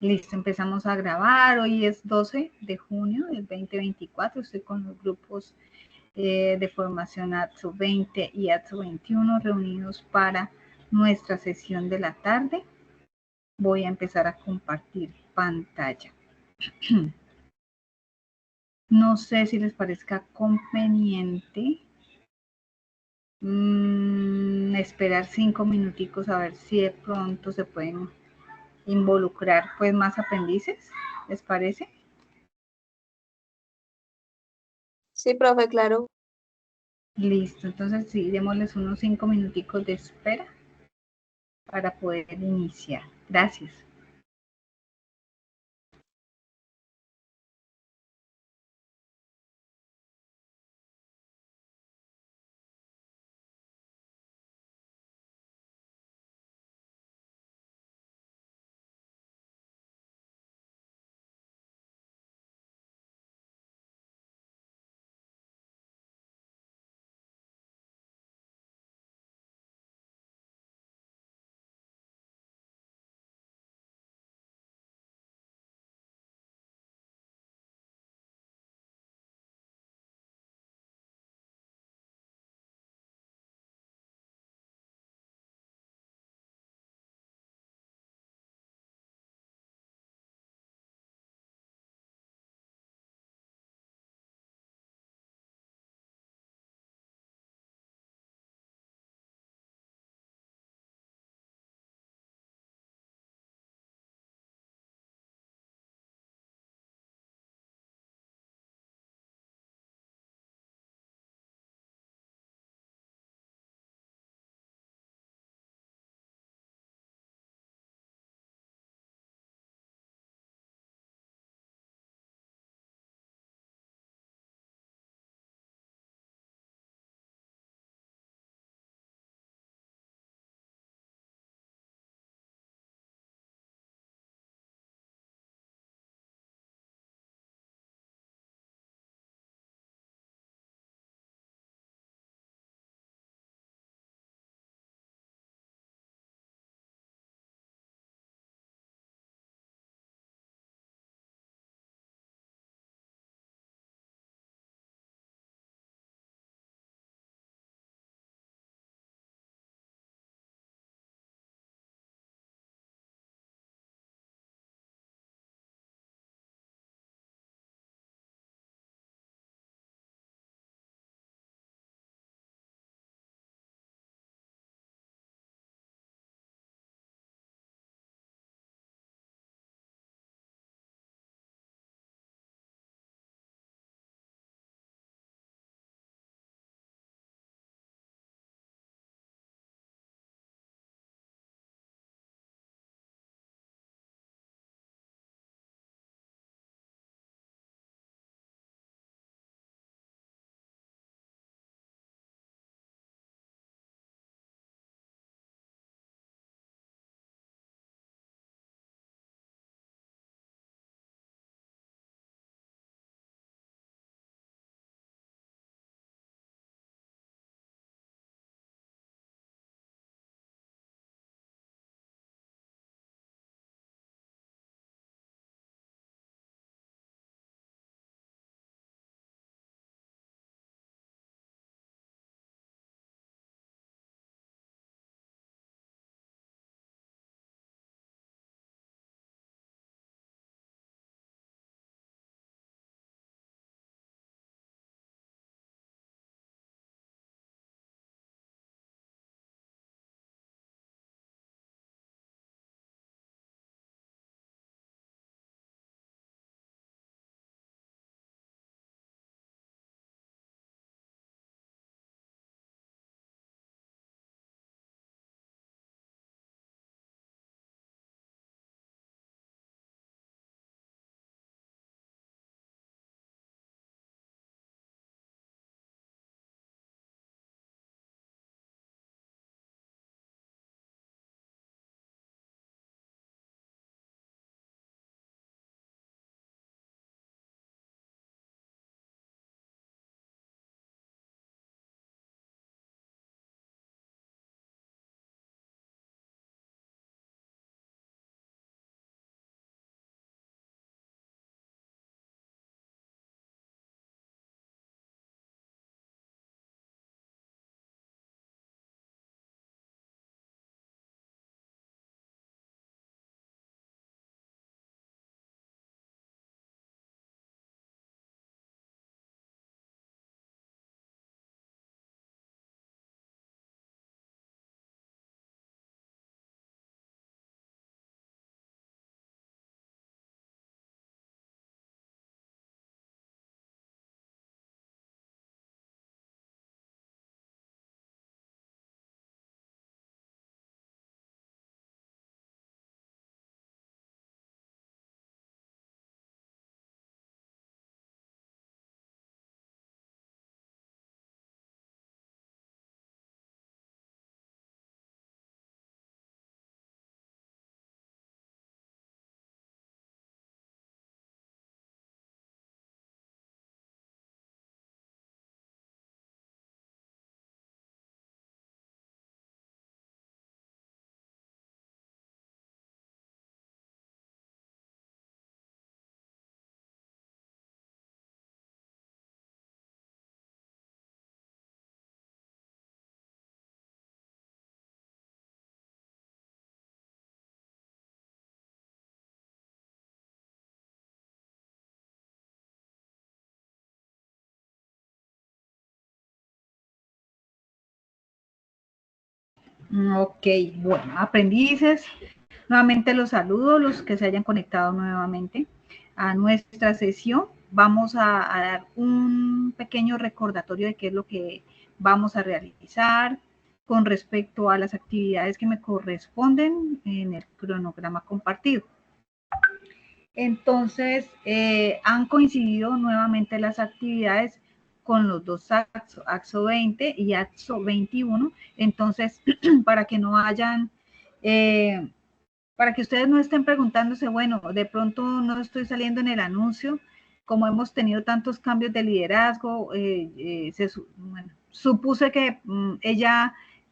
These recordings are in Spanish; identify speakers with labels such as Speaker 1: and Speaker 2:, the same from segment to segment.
Speaker 1: Listo, empezamos a grabar. Hoy es 12 de junio del 2024. Estoy con los grupos de formación ATSO 20 y ATSO 21 reunidos para nuestra sesión de la tarde. Voy a empezar a compartir pantalla. No sé si les parezca conveniente esperar 5 minuticos a ver si de pronto se pueden involucrar pues más aprendices, ¿les parece?
Speaker 2: Sí, profe, claro.
Speaker 1: Listo, entonces sí, démosles unos 5 minuticos de espera para poder iniciar. Gracias. Ok, bueno, aprendices, nuevamente los saludo, los que se hayan conectado nuevamente a nuestra sesión. Vamos a dar un pequeño recordatorio de qué es lo que vamos a realizar con respecto a las actividades que me corresponden en el cronograma compartido. Entonces, han coincidido nuevamente las actividades con los dos AXO 20 y AXO 21. Entonces, para que no hayan, para que ustedes no estén preguntándose, bueno, de pronto no estoy saliendo en el anuncio, como hemos tenido tantos cambios de liderazgo, bueno, supuse que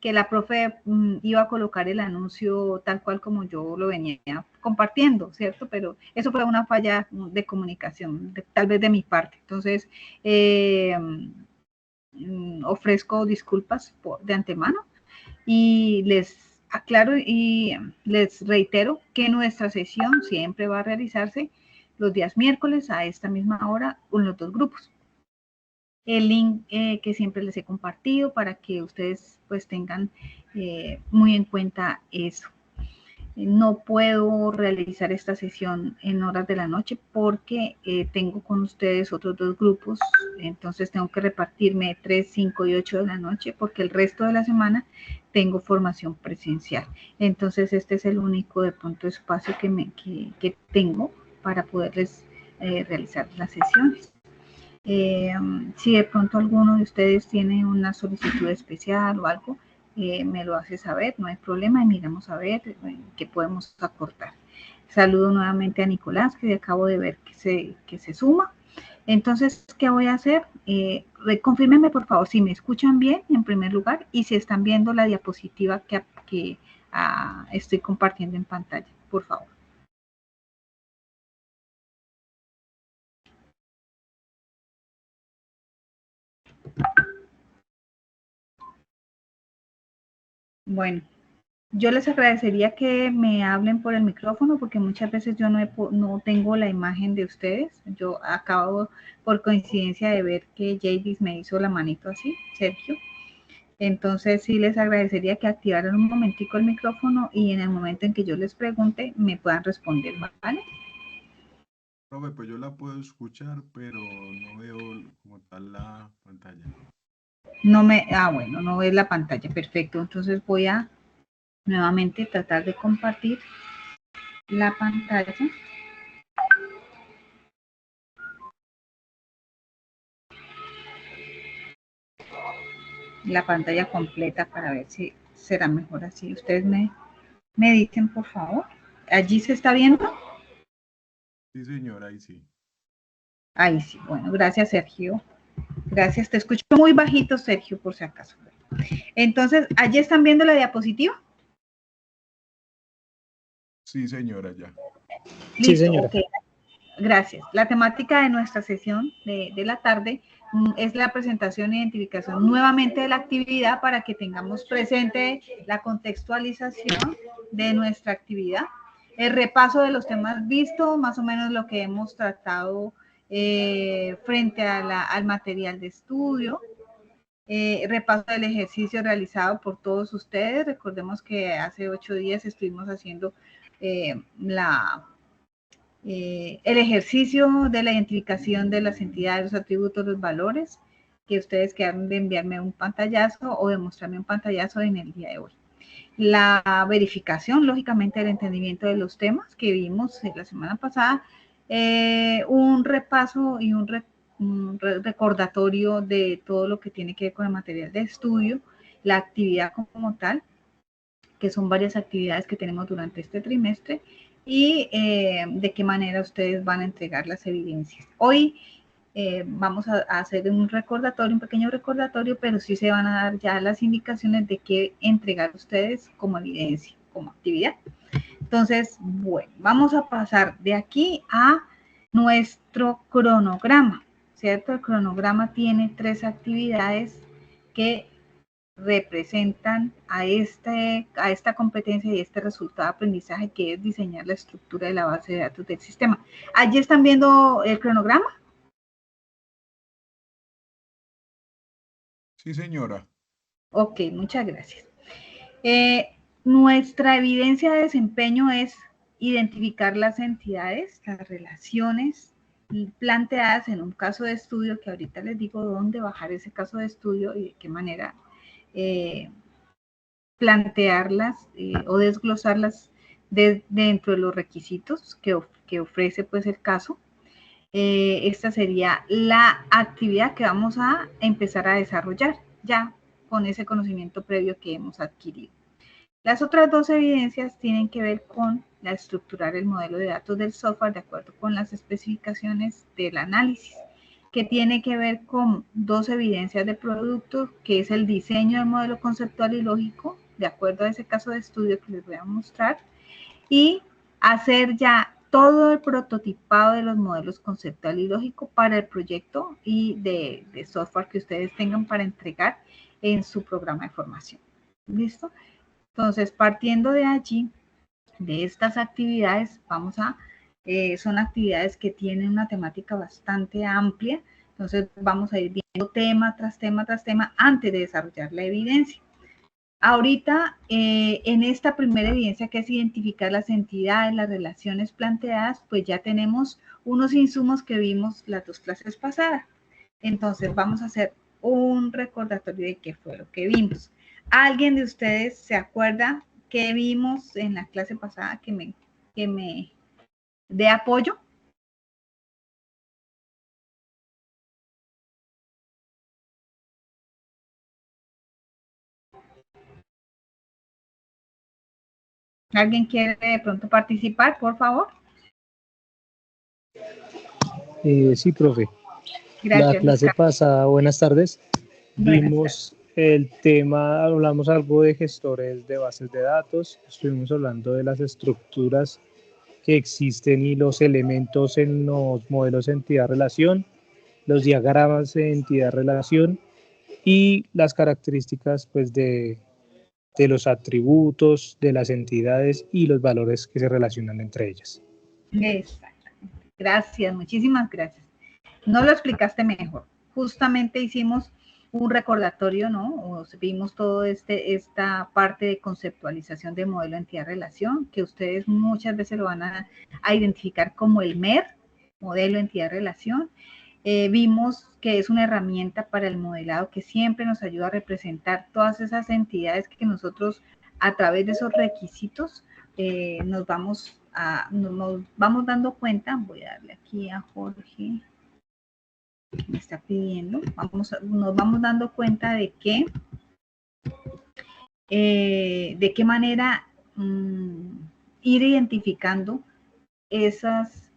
Speaker 1: que la profe iba a colocar el anuncio tal cual como yo lo venía compartiendo, ¿cierto? Pero eso fue una falla de comunicación, tal vez de mi parte. Entonces, ofrezco disculpas de antemano y les aclaro y les reitero que nuestra sesión siempre va a realizarse los días miércoles a esta misma hora con los dos grupos. El link que siempre les he compartido para que ustedes pues tengan muy en cuenta eso. No puedo realizar esta sesión en horas de la noche porque tengo con ustedes otros dos grupos, entonces tengo que repartirme 3, 5 y 8 de la noche porque el resto de la semana tengo formación presencial. Entonces este es el único de pronto espacio que tengo para poderles realizar las sesiones. Si de pronto alguno de ustedes tiene una solicitud especial o algo, me lo hace saber, no hay problema y miramos a ver qué podemos acortar. Saludo nuevamente a Nicolás, que acabo de ver que se suma. Entonces, ¿qué voy a hacer? Confírmenme, por favor, si me escuchan bien, en primer lugar, y si están viendo la diapositiva que estoy compartiendo en pantalla, por favor. Bueno, yo les agradecería que me hablen por el micrófono porque muchas veces yo no tengo la imagen de ustedes. Yo acabo por coincidencia de ver que Jadis me hizo la manito así, Sergio. Entonces sí les agradecería que activaran un momentico el micrófono y en el momento en que yo les pregunte me puedan responder, ¿vale?
Speaker 3: Profe, pues yo la puedo escuchar, pero no veo como tal la pantalla.
Speaker 1: Bueno, no ves la pantalla, perfecto. Entonces voy a nuevamente tratar de compartir la pantalla. La pantalla completa para ver si será mejor así. Ustedes me dicen, por favor. ¿Allí se está viendo?
Speaker 3: Sí, señora, ahí sí.
Speaker 1: Ahí sí. Bueno, gracias, Sergio. Gracias. Te escucho muy bajito, Sergio, por si acaso. Entonces, ¿allí están viendo la diapositiva?
Speaker 3: Sí, señora, ya.
Speaker 1: Listo, sí, señora. Okay. Gracias. La temática de nuestra sesión de la tarde es la presentación e identificación nuevamente de la actividad para que tengamos presente la contextualización de nuestra actividad, el repaso de los temas vistos, más o menos lo que hemos tratado frente al material de estudio, repaso del ejercicio realizado por todos ustedes. Recordemos que hace 8 días estuvimos haciendo el ejercicio de la identificación de las entidades, los atributos, los valores, que ustedes quedaron de enviarme un pantallazo o de mostrarme un pantallazo en el día de hoy. La verificación, lógicamente, del entendimiento de los temas que vimos la semana pasada, un repaso y un recordatorio de todo lo que tiene que ver con el material de estudio, la actividad como tal, que son varias actividades que tenemos durante este trimestre, y de qué manera ustedes van a entregar las evidencias. Hoy vamos a hacer un recordatorio, un pequeño recordatorio, pero sí se van a dar ya las indicaciones de qué entregar ustedes como evidencia, como actividad. Entonces, bueno, vamos a pasar de aquí a nuestro cronograma, ¿cierto? El cronograma tiene 3 actividades que representan a esta competencia y este resultado de aprendizaje, que es diseñar la estructura de la base de datos del sistema. ¿Allí están viendo el cronograma?
Speaker 3: Sí, señora.
Speaker 1: Ok, muchas gracias. Nuestra evidencia de desempeño es identificar las entidades, las relaciones planteadas en un caso de estudio, que ahorita les digo dónde bajar ese caso de estudio y de qué manera plantearlas o desglosarlas dentro de los requisitos que ofrece pues el caso. Esta sería la actividad que vamos a empezar a desarrollar ya con ese conocimiento previo que hemos adquirido. Las otras dos evidencias tienen que ver con la estructurar el modelo de datos del software de acuerdo con las especificaciones del análisis, que tiene que ver con dos evidencias de producto, que es el diseño del modelo conceptual y lógico, de acuerdo a ese caso de estudio que les voy a mostrar, y hacer ya todo el prototipado de los modelos conceptual y lógico para el proyecto y de software que ustedes tengan para entregar en su programa de formación. ¿Listo? Entonces, partiendo de allí, de estas actividades, son actividades que tienen una temática bastante amplia, entonces vamos a ir viendo tema tras tema tras tema antes de desarrollar la evidencia. Ahorita, en esta primera evidencia, que es identificar las entidades, las relaciones planteadas, pues ya tenemos unos insumos que vimos las dos clases pasadas. Entonces, vamos a hacer un recordatorio de qué fue lo que vimos. ¿Alguien de ustedes se acuerda qué vimos en la clase pasada que me dé apoyo? ¿Alguien quiere de pronto participar, por favor?
Speaker 4: Sí, profe.
Speaker 1: Gracias.
Speaker 4: La clase pasada, buenas tardes, vimos el tema, hablamos algo de gestores de bases de datos, estuvimos hablando de las estructuras que existen y los elementos en los modelos de entidad-relación, los diagramas de entidad-relación y las características pues, de los atributos de las entidades y los valores que se relacionan entre ellas.
Speaker 1: Exactamente. Gracias, muchísimas gracias. No lo explicaste mejor. Justamente hicimos un recordatorio, ¿no? Vimos toda esta parte de conceptualización de modelo entidad-relación, que ustedes muchas veces lo van a identificar como el MER, modelo entidad-relación. Vimos que es una herramienta para el modelado que siempre nos ayuda a representar todas esas entidades que nosotros, a través de esos requisitos, nos vamos dando cuenta. Voy a darle aquí a Jorge, que me está pidiendo. Nos vamos dando cuenta de que de qué manera ir identificando esas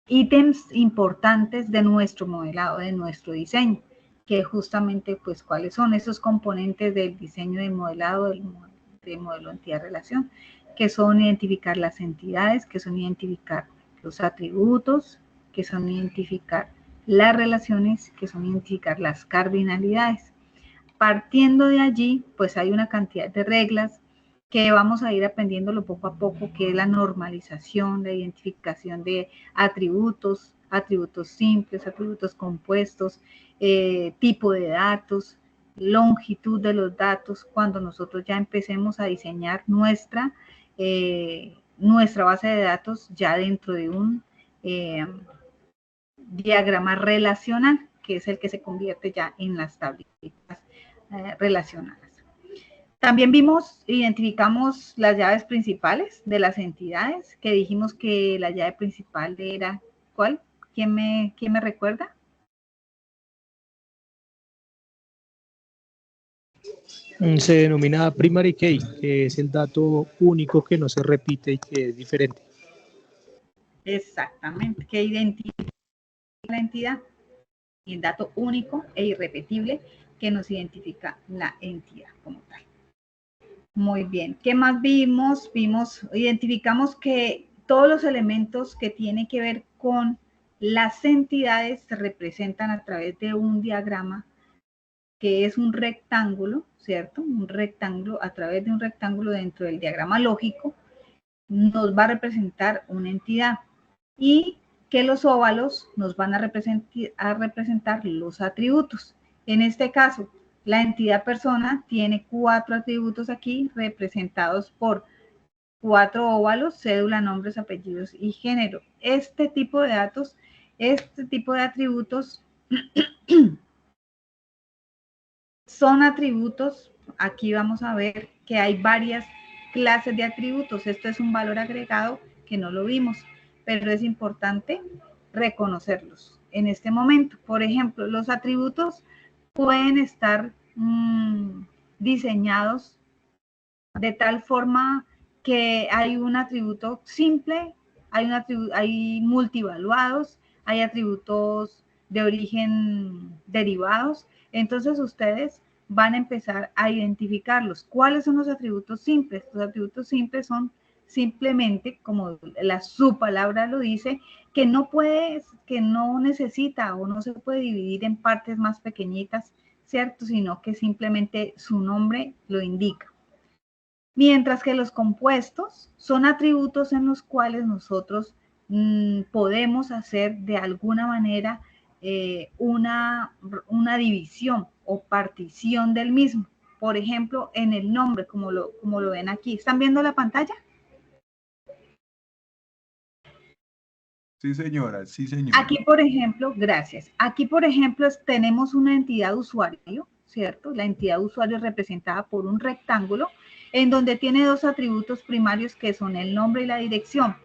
Speaker 1: ítems importantes de nuestro modelado, de nuestro diseño, que justamente pues cuáles son esos componentes del diseño del modelado, del modelo entidad-relación, que son identificar las entidades, que son identificar los atributos, que son identificar las relaciones, que son identificar las cardinalidades. Partiendo de allí, pues hay una cantidad de reglas que vamos a ir aprendiéndolo poco a poco, que es la normalización, la identificación de atributos, atributos simples, atributos compuestos, tipo de datos, longitud de los datos, cuando nosotros ya empecemos a diseñar nuestra base de datos ya dentro de un diagrama relacional, que es el que se convierte ya en las tablitas relacionadas. También identificamos las llaves principales de las entidades, que dijimos que la llave principal era, ¿cuál? ¿Quién me recuerda?
Speaker 4: Se denomina primary key, que es el dato único que no se repite y que es diferente.
Speaker 1: Exactamente, que identifica la entidad, y el dato único e irrepetible que nos identifica la entidad como tal. Muy bien, ¿qué más vimos? Identificamos que todos los elementos que tienen que ver con las entidades se representan a través de un diagrama que es un rectángulo, ¿cierto? Un rectángulo, a través de un rectángulo dentro del diagrama lógico, nos va a representar una entidad y que los óvalos nos van a representar los atributos. En este caso, La entidad persona tiene 4 atributos aquí representados por 4 óvalos, cédula, nombres, apellidos y género. Este tipo de datos, este tipo de atributos son atributos. Aquí vamos a ver que hay varias clases de atributos. Esto es un valor agregado que no lo vimos, pero es importante reconocerlos en este momento. Por ejemplo, los atributos pueden estar diseñados de tal forma que hay un atributo simple, hay multivaluados, hay atributos de origen derivados. Entonces ustedes van a empezar a identificarlos. ¿Cuáles son los atributos simples? Los atributos simples son simplemente, como su palabra lo dice, que no necesita o no se puede dividir en partes más pequeñitas, ¿cierto? Sino que simplemente su nombre lo indica. Mientras que los compuestos son atributos en los cuales nosotros podemos hacer de alguna manera una división o partición del mismo. Por ejemplo, en el nombre, como lo ven aquí. ¿Están viendo la pantalla?
Speaker 3: Sí, señora, sí, señora.
Speaker 1: Aquí, por ejemplo, gracias. Aquí, por ejemplo, tenemos una entidad usuario, ¿cierto? La entidad usuario es representada por un rectángulo en donde tiene 2 atributos primarios que son el nombre y la dirección.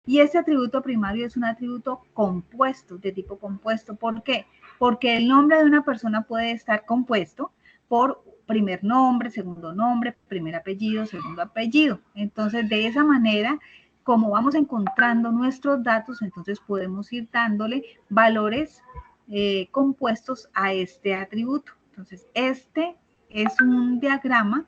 Speaker 1: Y ese atributo primario es un atributo compuesto, de tipo compuesto. ¿Por qué? Porque el nombre de una persona puede estar compuesto por primer nombre, segundo nombre, primer apellido, segundo apellido. Entonces, de esa manera, como vamos encontrando nuestros datos, entonces podemos ir dándole valores compuestos a este atributo. Entonces, este es un diagrama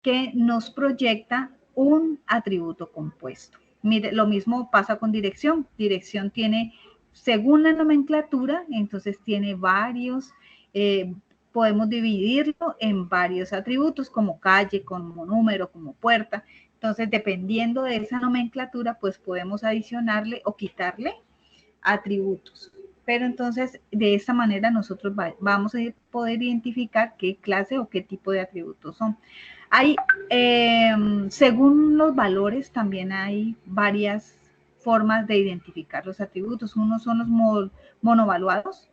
Speaker 1: que nos proyecta un atributo compuesto. Mire, lo mismo pasa con dirección. Dirección tiene, según la nomenclatura, entonces tiene varios, podemos dividirlo en varios atributos, como calle, como número, como puerta. Entonces, dependiendo de esa nomenclatura, pues podemos adicionarle o quitarle atributos. Pero entonces, de esta manera nosotros vamos a poder identificar qué clase o qué tipo de atributos son. Hay, según los valores, también hay varias formas de identificar los atributos. Unos son los monovaluados,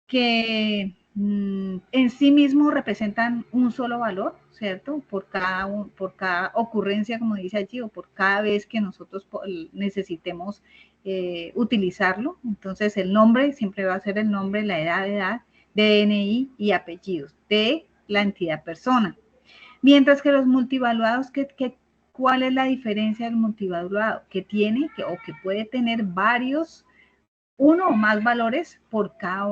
Speaker 1: que en sí mismos representan un solo valor, ¿cierto? Por cada ocurrencia, como dice allí, o por cada vez que nosotros necesitemos utilizarlo. Entonces, el nombre siempre va a ser el nombre, la edad, DNI y apellidos de la entidad persona. Mientras que los multivaluados, ¿cuál es la diferencia del multivaluado? Que tiene o que puede tener uno o más valores por cada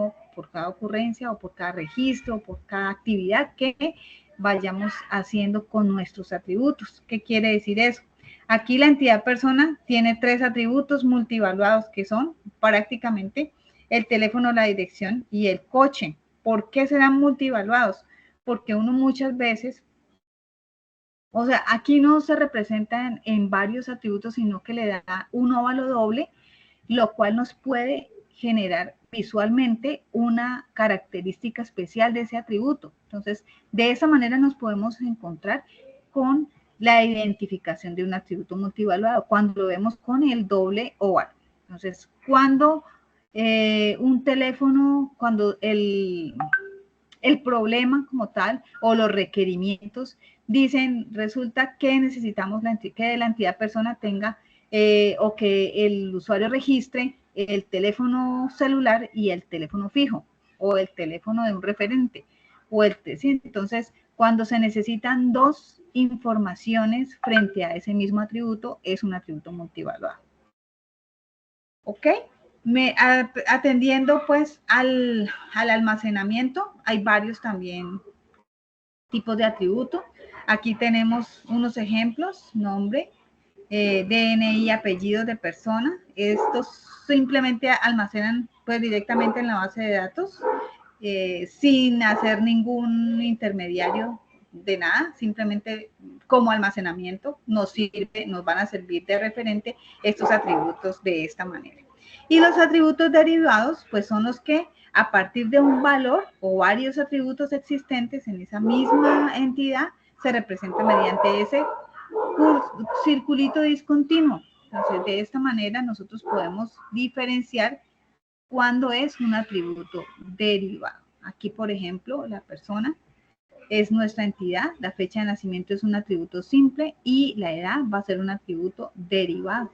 Speaker 1: ocurrencia o por cada registro o por cada actividad que vayamos haciendo con nuestros atributos. ¿Qué quiere decir eso? Aquí la entidad persona tiene 3 atributos multivaluados que son prácticamente el teléfono, la dirección y el coche. ¿Por qué serán multivaluados? Porque uno muchas veces, o sea, aquí no se representan en varios atributos, sino que le da un óvalo doble, lo cual nos puede generar visualmente una característica especial de ese atributo. Entonces, de esa manera nos podemos encontrar con la identificación de un atributo multivaluado, cuando lo vemos con el doble óvalo. Entonces, cuando un teléfono, cuando el problema como tal o los requerimientos dicen, resulta que necesitamos que la entidad persona tenga o que el usuario registre el teléfono celular y el teléfono fijo, o el teléfono de un referente, entonces, cuando se necesitan 2 informaciones frente a ese mismo atributo, es un atributo multivaluado. ¿Ok? Atendiendo pues al almacenamiento, hay varios también tipos de atributos. Aquí tenemos unos ejemplos: nombre, DNI, apellidos de persona. Estos simplemente almacenan pues directamente en la base de datos, sin hacer ningún intermediario de nada, simplemente como almacenamiento nos van a servir de referente estos atributos de esta manera. Y los atributos derivados pues son los que a partir de un valor o varios atributos existentes en esa misma entidad, se representa mediante ese circulito discontinuo. Entonces, de esta manera nosotros podemos diferenciar cuándo es un atributo derivado. Aquí, por ejemplo, la persona es nuestra entidad, la fecha de nacimiento es un atributo simple y la edad va a ser un atributo derivado.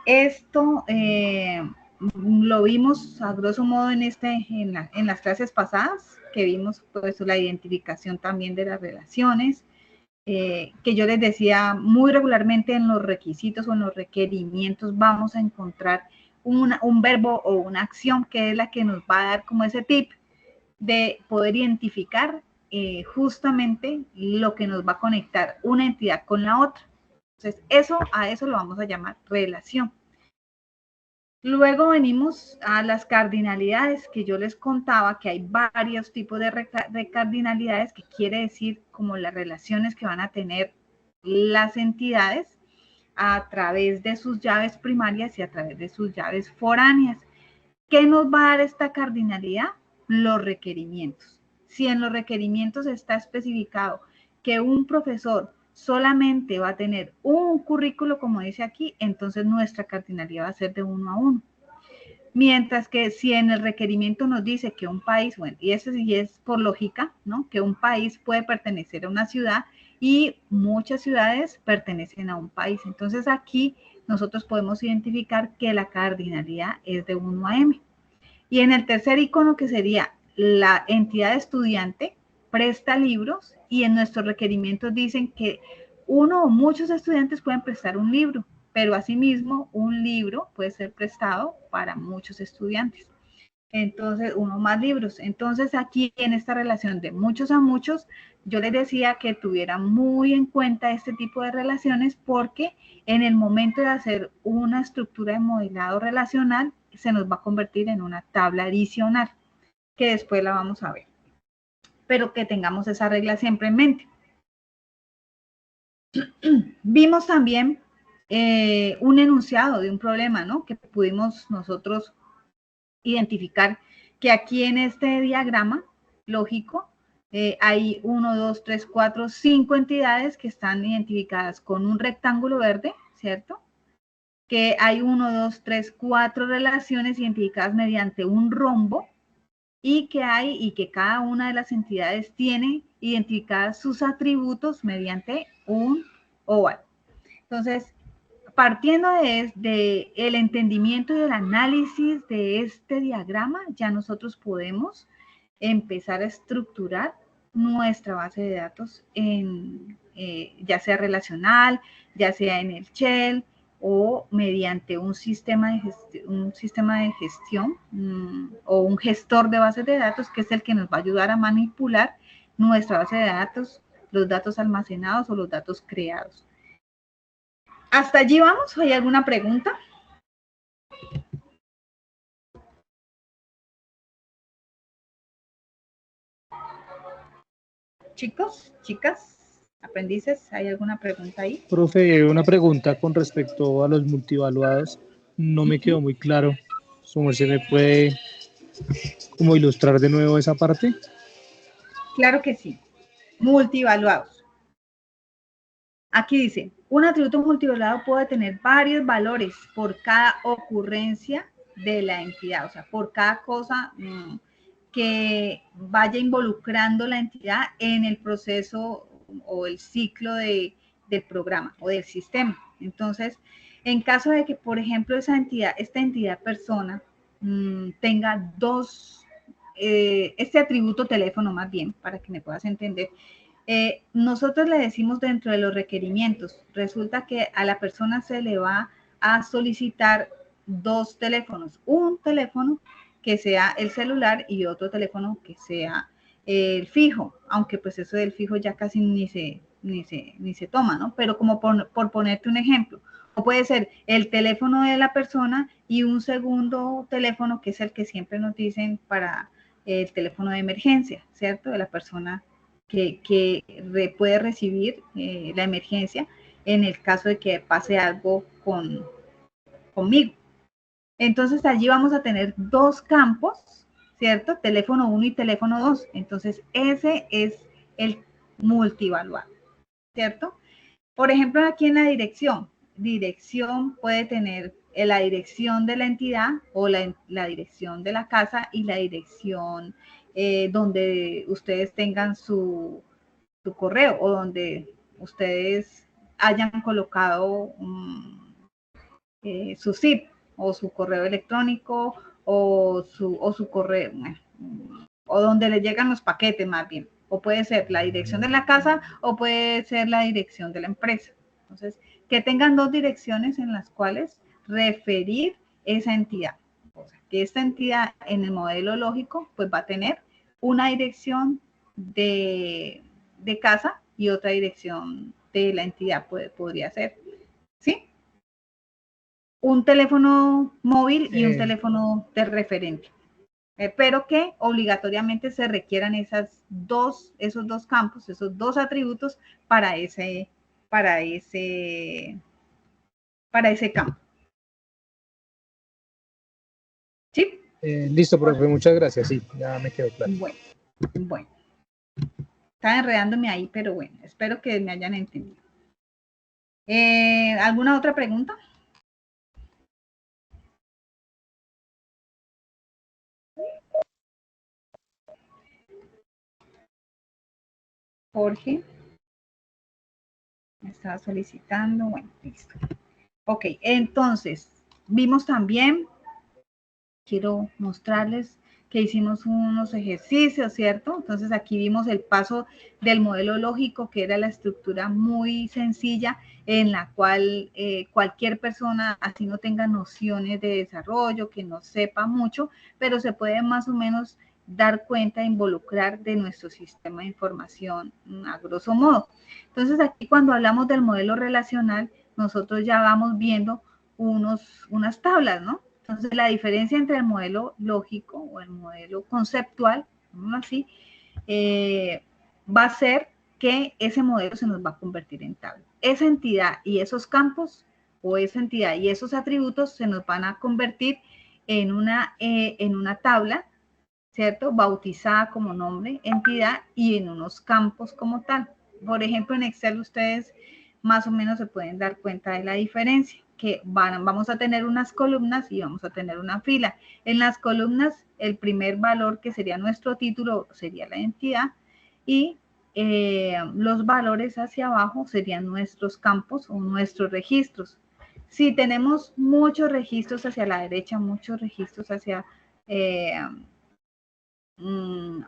Speaker 1: Esto lo vimos a grosso modo en las clases pasadas, que vimos pues la identificación también de las relaciones, que yo les decía muy regularmente en los requisitos o en los requerimientos vamos a encontrar un verbo o una acción que es la que nos va a dar como ese tip de poder identificar justamente lo que nos va a conectar una entidad con la otra. Entonces, a eso lo vamos a llamar relación. Luego venimos a las cardinalidades, que yo les contaba que hay varios tipos de cardinalidades, que quiere decir como las relaciones que van a tener las entidades a través de sus llaves primarias y a través de sus llaves foráneas. ¿Qué nos va a dar esta cardinalidad? Los requerimientos. Si en los requerimientos está especificado que un profesor solamente va a tener un currículo, como dice aquí, entonces nuestra cardinalidad va a ser de 1 a 1. Mientras que si en el requerimiento nos dice que un país, bueno, y eso sí es por lógica, ¿no? Que un país puede pertenecer a una ciudad y muchas ciudades pertenecen a un país. Entonces aquí nosotros podemos identificar que la cardinalidad es de 1 a m. Y en el tercer icono, que sería la entidad estudiante, presta libros, y en nuestros requerimientos dicen que uno o muchos estudiantes pueden prestar un libro, pero asimismo un libro puede ser prestado para muchos estudiantes. Entonces, uno más libros. Entonces, aquí en esta relación de muchos a muchos, yo les decía que tuvieran muy en cuenta este tipo de relaciones, porque en el momento de hacer una estructura de modelado relacional, se nos va a convertir en una tabla adicional, que después la vamos a ver. Pero que tengamos esa regla siempre en mente. Vimos también un enunciado de un problema, ¿no? Que pudimos nosotros identificar que aquí en este diagrama lógico hay 1, 2, 3, 4, 5 entidades que están identificadas con un rectángulo verde, ¿cierto? Que hay 1, 2, 3, 4 relaciones identificadas mediante un rombo, y que cada una de las entidades tiene identificadas sus atributos mediante un oval. Entonces, partiendo de el entendimiento y el análisis de este diagrama, ya nosotros podemos empezar a estructurar nuestra base de datos ya sea relacional, ya sea en el Shell, o mediante un sistema de gestión o un gestor de bases de datos, que es el que nos va a ayudar a manipular nuestra base de datos, los datos almacenados o los datos creados. ¿Hasta allí vamos? ¿Hay alguna pregunta? Chicos, chicas, aprendices, ¿hay alguna pregunta ahí?
Speaker 4: Profe, una pregunta con respecto a los multivaluados. No me quedó muy claro. ¿Cómo se me puede como ilustrar de nuevo esa parte?
Speaker 1: Claro que sí. Multivaluados. Aquí dice, un atributo multivaluado puede tener varios valores por cada ocurrencia de la entidad, o sea, por cada cosa que vaya involucrando la entidad en el proceso o el ciclo del programa o del sistema. Entonces, en caso de que, por ejemplo, esta entidad persona tenga este atributo teléfono más bien, para que me puedas entender, nosotros le decimos dentro de los requerimientos, resulta que a la persona se le va a solicitar 2 teléfonos, un teléfono que sea el celular y otro teléfono que sea el fijo, aunque pues eso del fijo ya casi ni se toma, ¿no? Pero como por ponerte un ejemplo, o puede ser el teléfono de la persona y un segundo teléfono que es el que siempre nos dicen para el teléfono de emergencia, ¿cierto? De la persona que puede recibir la emergencia en el caso de que pase algo conmigo. Entonces allí vamos a tener dos campos, ¿cierto? Teléfono 1 y teléfono 2. Entonces ese es el multivaluado, ¿cierto? Por ejemplo, aquí en la dirección puede tener la dirección de la entidad o la dirección de la casa y la dirección donde ustedes tengan su correo o donde ustedes hayan colocado su zip o su correo electrónico o su correo, o donde le llegan los paquetes más bien. O puede ser la dirección de la casa o puede ser la dirección de la empresa. Entonces, que tengan dos direcciones en las cuales referir esa entidad. O sea, que esta entidad en el modelo lógico pues va a tener una dirección de casa y otra dirección de la entidad podría ser. ¿Sí? Un teléfono móvil y un teléfono de referente. Pero que obligatoriamente se requieran esos dos campos, esos dos atributos para ese campo. ¿Sí?
Speaker 4: Listo, profe, muchas gracias. Sí, ya me quedó claro.
Speaker 1: Bueno. Estaba enredándome ahí, pero bueno, espero que me hayan entendido. ¿Alguna otra pregunta? Jorge me estaba solicitando. Bueno, listo. Ok, entonces, vimos también, quiero mostrarles que hicimos unos ejercicios, ¿cierto? Entonces aquí vimos el paso del modelo lógico, que era la estructura muy sencilla en la cual cualquier persona, así no tenga nociones de desarrollo, que no sepa mucho, pero se puede más o menos dar cuenta, involucrar de nuestro sistema de información a grosso modo. Entonces aquí cuando hablamos del modelo relacional, nosotros ya vamos viendo unas tablas, ¿no? Entonces, la diferencia entre el modelo lógico o el modelo conceptual, así, va a ser que ese modelo se nos va a convertir en tabla. Esa entidad y esos campos o esa entidad y esos atributos se nos van a convertir en una tabla, ¿cierto? Bautizada como nombre, entidad y en unos campos como tal. Por ejemplo, en Excel ustedes más o menos se pueden dar cuenta de la diferencia, que vamos a tener unas columnas y vamos a tener una fila. En las columnas, el primer valor que sería nuestro título sería la entidad y los valores hacia abajo serían nuestros campos o nuestros registros. Si tenemos muchos registros hacia la derecha, muchos registros hacia...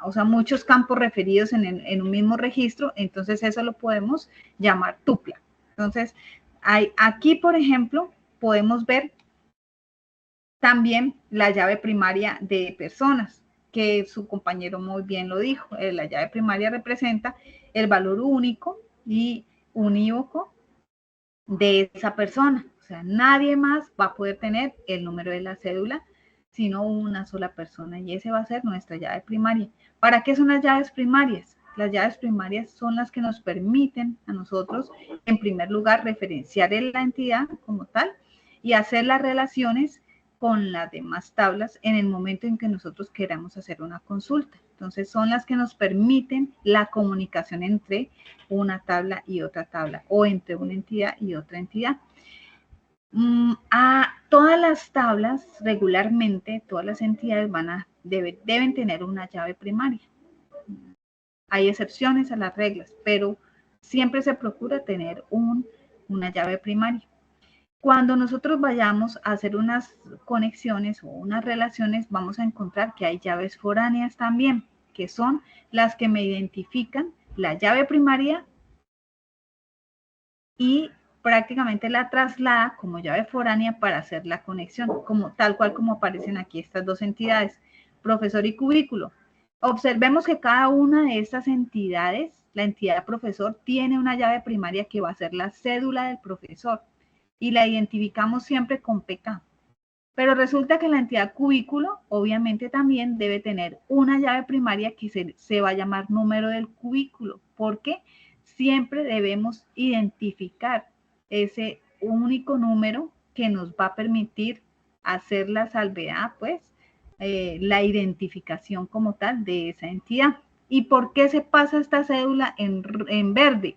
Speaker 1: o sea, muchos campos referidos en un mismo registro, entonces eso lo podemos llamar tupla. Entonces, aquí, por ejemplo, podemos ver también la llave primaria de personas, que su compañero muy bien lo dijo. La llave primaria representa el valor único y unívoco de esa persona. O sea, nadie más va a poder tener el número de la cédula, sino una sola persona, y ese va a ser nuestra llave primaria. ¿Para qué son las llaves primarias? Las llaves primarias son las que nos permiten a nosotros, en primer lugar, referenciar la entidad como tal y hacer las relaciones con las demás tablas en el momento en que nosotros queramos hacer una consulta. Entonces, son las que nos permiten la comunicación entre una tabla y otra tabla, o entre una entidad y otra entidad. A todas las tablas, regularmente, todas las entidades deben tener una llave primaria. Hay excepciones a las reglas, pero siempre se procura tener una llave primaria. Cuando nosotros vayamos a hacer unas conexiones o unas relaciones, vamos a encontrar que hay llaves foráneas también, que son las que me identifican la llave primaria y prácticamente la traslada como llave foránea para hacer la conexión, tal cual como aparecen aquí estas dos entidades, profesor y cubículo. Observemos que cada una de estas entidades, la entidad profesor, tiene una llave primaria que va a ser la cédula del profesor y la identificamos siempre con PK. Pero resulta que la entidad cubículo obviamente también debe tener una llave primaria que se va a llamar número del cubículo, porque siempre debemos identificar ese único número que nos va a permitir hacer la salvedad, pues, la identificación como tal de esa entidad. ¿Y por qué se pasa esta cédula en verde?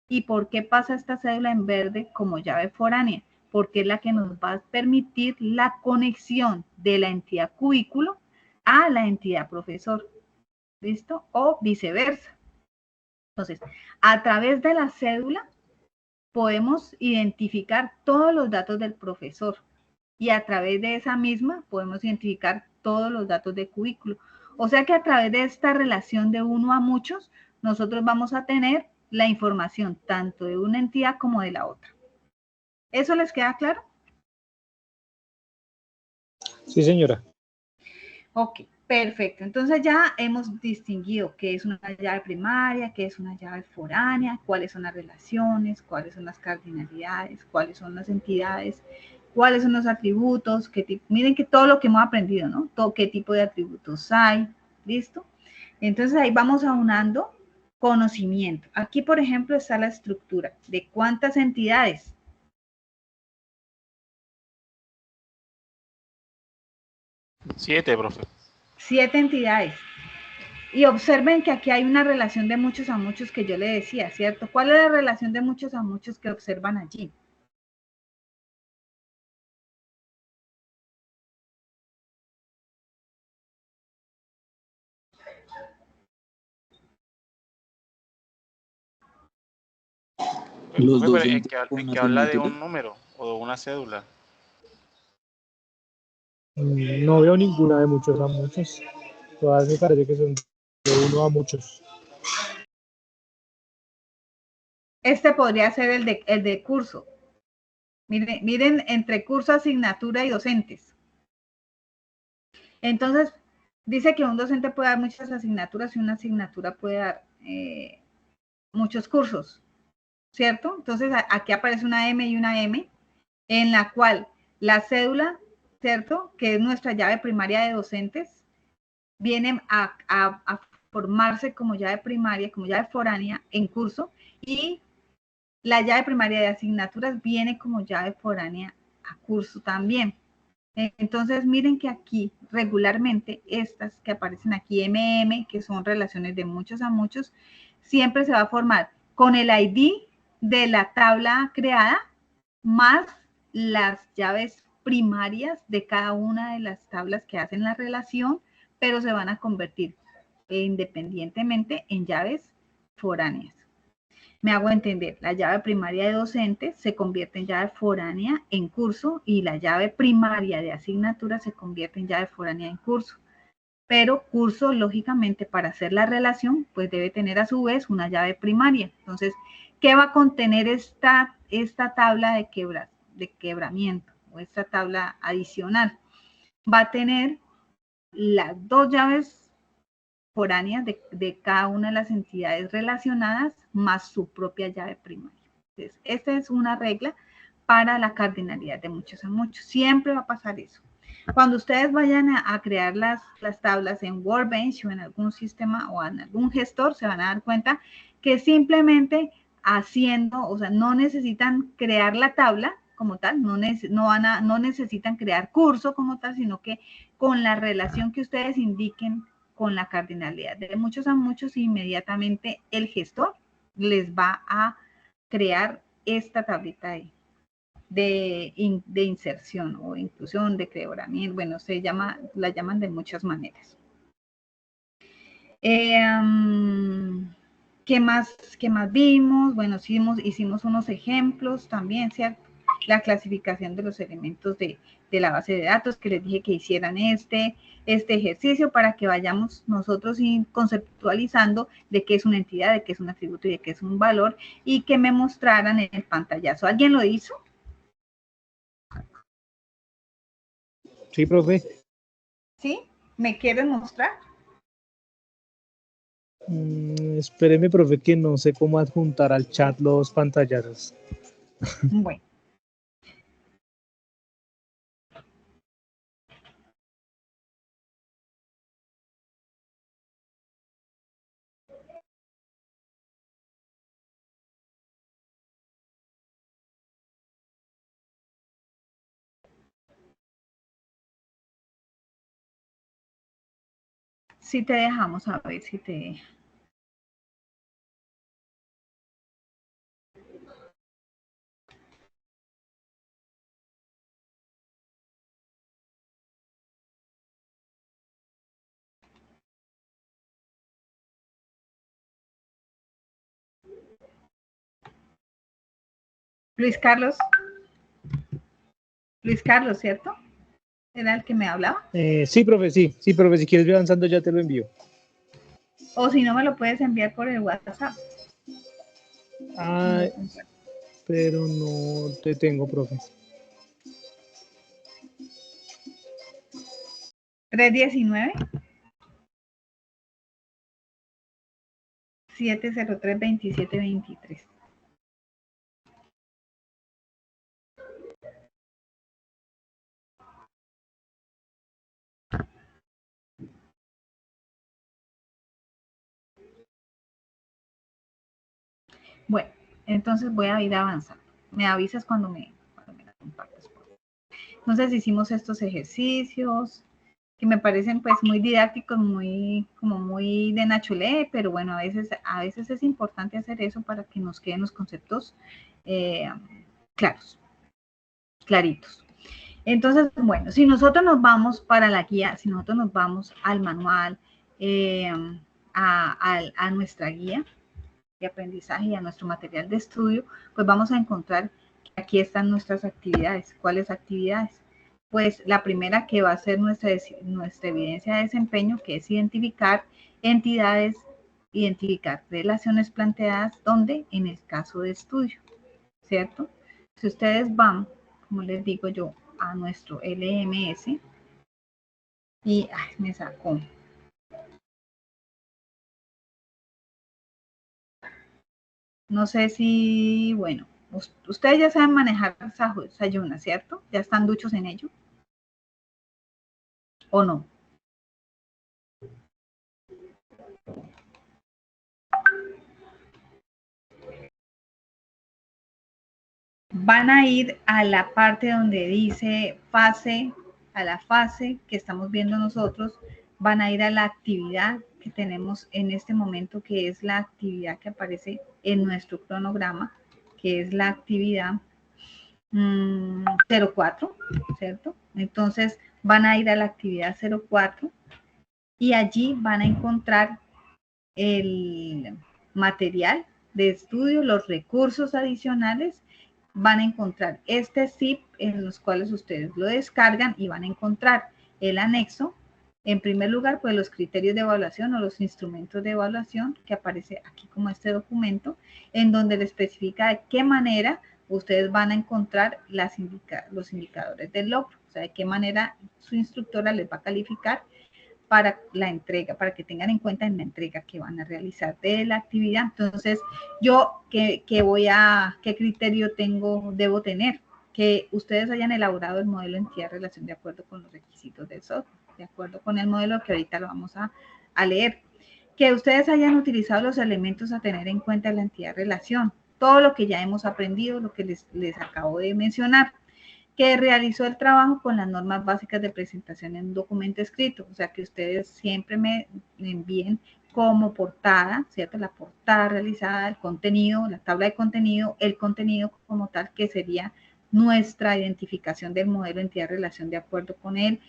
Speaker 1: ¿Y por qué pasa esta cédula en verde como llave foránea? Porque es la que nos va a permitir la conexión de la entidad cubículo a la entidad profesor. ¿Listo? O viceversa. Entonces, a través de la cédula podemos identificar todos los datos del profesor y a través de esa misma podemos identificar todos los datos de cubículo. O sea que a través de esta relación de uno a muchos, nosotros vamos a tener la información tanto de una entidad como de la otra. ¿Eso les queda claro?
Speaker 4: Sí, señora.
Speaker 1: Ok, perfecto. Entonces ya hemos distinguido qué es una llave primaria, qué es una llave foránea, cuáles son las relaciones, cuáles son las cardinalidades, cuáles son las entidades, cuáles son los atributos, miren que todo lo que hemos aprendido, ¿no? Todo qué tipo de atributos hay, ¿listo? Entonces ahí vamos aunando conocimiento. Aquí, por ejemplo, está la estructura de cuántas entidades.
Speaker 5: Siete, profe.
Speaker 1: 7 entidades. Y observen que aquí hay una relación de muchos a muchos que yo le decía, ¿cierto? ¿Cuál es la relación de muchos a muchos que observan allí?
Speaker 5: Los
Speaker 6: Los
Speaker 5: profe, pero
Speaker 6: docentes con
Speaker 5: el que habla de
Speaker 6: asignaturas.
Speaker 5: un número o de una cédula.
Speaker 4: No veo ninguna de muchos a muchos. Todas me parece que son de uno a muchos.
Speaker 1: Este podría ser el de curso. Miren, entre curso, asignatura y docentes. Entonces, dice que un docente puede dar muchas asignaturas y una asignatura puede dar muchos cursos, ¿cierto? Entonces, aquí aparece una M y una M, en la cual la cédula, ¿cierto? Que es nuestra llave primaria de docentes, viene a formarse como llave primaria, como llave foránea en curso, y la llave primaria de asignaturas viene como llave foránea a curso también. Entonces, miren que aquí regularmente estas que aparecen aquí, MM, que son relaciones de muchos a muchos, siempre se va a formar con el ID de la tabla creada más las llaves primarias de cada una de las tablas que hacen la relación, pero se van a convertir independientemente en llaves foráneas. Me hago entender, la llave primaria de docente se convierte en llave foránea en curso y la llave primaria de asignatura se convierte en llave foránea en curso. Pero curso, lógicamente, para hacer la relación, pues debe tener a su vez una llave primaria. Entonces, ¿qué va a contener esta tabla de quebramiento o esta tabla adicional? Va a tener las dos llaves foráneas de cada una de las entidades relacionadas más su propia llave primaria. Entonces, esta es una regla para la cardinalidad de muchos a muchos. Siempre va a pasar eso. Cuando ustedes vayan a crear las tablas en Workbench o en algún sistema o en algún gestor, se van a dar cuenta que simplemente haciendo, o sea, no necesitan crear la tabla como tal, no necesitan crear curso como tal, sino que con la relación que ustedes indiquen con la cardinalidad de muchos a muchos, inmediatamente el gestor les va a crear esta tablita ahí de inserción o inclusión, de quebramiento, bueno, la llaman de muchas maneras. ¿Qué más vimos? Bueno, hicimos unos ejemplos también, ¿cierto? La clasificación de los elementos de la base de datos, que les dije que hicieran este ejercicio para que vayamos nosotros conceptualizando de qué es una entidad, de qué es un atributo y de qué es un valor, y que me mostraran en el pantallazo. ¿Alguien lo hizo?
Speaker 4: Sí, profe.
Speaker 1: ¿Sí? ¿Me quieren mostrar?
Speaker 4: Espéreme, profe, que no sé cómo adjuntar al chat los pantallazos.
Speaker 1: Bueno. Si te dejamos, a ver si te deja. Luis Carlos, ¿cierto? ¿Era el que me hablaba?
Speaker 4: Sí, profe, sí, profe, si quieres ir avanzando ya te lo envío.
Speaker 1: O si no, me lo puedes enviar por el WhatsApp.
Speaker 4: Ah, pero no te tengo, profe.
Speaker 1: 319 703 2723. Bueno, entonces voy a ir avanzando. Me avisas cuando me la compartas. Entonces hicimos estos ejercicios que me parecen pues muy didácticos, como muy de Nachulé, pero bueno, a veces es importante hacer eso para que nos queden los conceptos claros, claritos. Entonces, bueno, si nosotros nos vamos para la guía, si nosotros nos vamos al manual, a nuestra guía de aprendizaje y a nuestro material de estudio, pues vamos a encontrar que aquí están nuestras actividades. ¿Cuáles actividades? Pues la primera que va a ser nuestra evidencia de desempeño, que es identificar entidades, identificar relaciones planteadas, donde en el caso de estudio, ¿cierto? Si ustedes van, como les digo yo, a nuestro LMS y me sacó. No sé si, bueno, ustedes ya saben manejar Sayuna, ¿cierto? ¿Ya están duchos en ello? ¿O no? Van a ir a la parte donde dice fase, a la fase que estamos viendo nosotros, van a ir a la actividad que tenemos en este momento, que es la actividad que aparece en nuestro cronograma, que es la actividad 04, ¿cierto? Entonces van a ir a la actividad 04 y allí van a encontrar el material de estudio, los recursos adicionales, van a encontrar este zip en los cuales ustedes lo descargan y van a encontrar el anexo. En primer lugar, pues los criterios de evaluación o los instrumentos de evaluación que aparece aquí como este documento, en donde le especifica de qué manera ustedes van a encontrar los indicadores del logro, o sea, de qué manera su instructora les va a calificar para la entrega, para que tengan en cuenta en la entrega que van a realizar de la actividad. Entonces, yo, ¿qué criterio debo tener? Que ustedes hayan elaborado el modelo de entidad-relación de acuerdo con los requisitos del software, de acuerdo con el modelo que ahorita lo vamos a leer. Que ustedes hayan utilizado los elementos a tener en cuenta en la entidad-relación, todo lo que ya hemos aprendido, lo que les acabo de mencionar. Que realizó el trabajo con las normas básicas de presentación en un documento escrito, o sea que ustedes siempre me envíen como portada, ¿cierto? La portada realizada, el contenido, la tabla de contenido, el contenido como tal, que sería nuestra identificación del modelo entidad-relación de acuerdo con el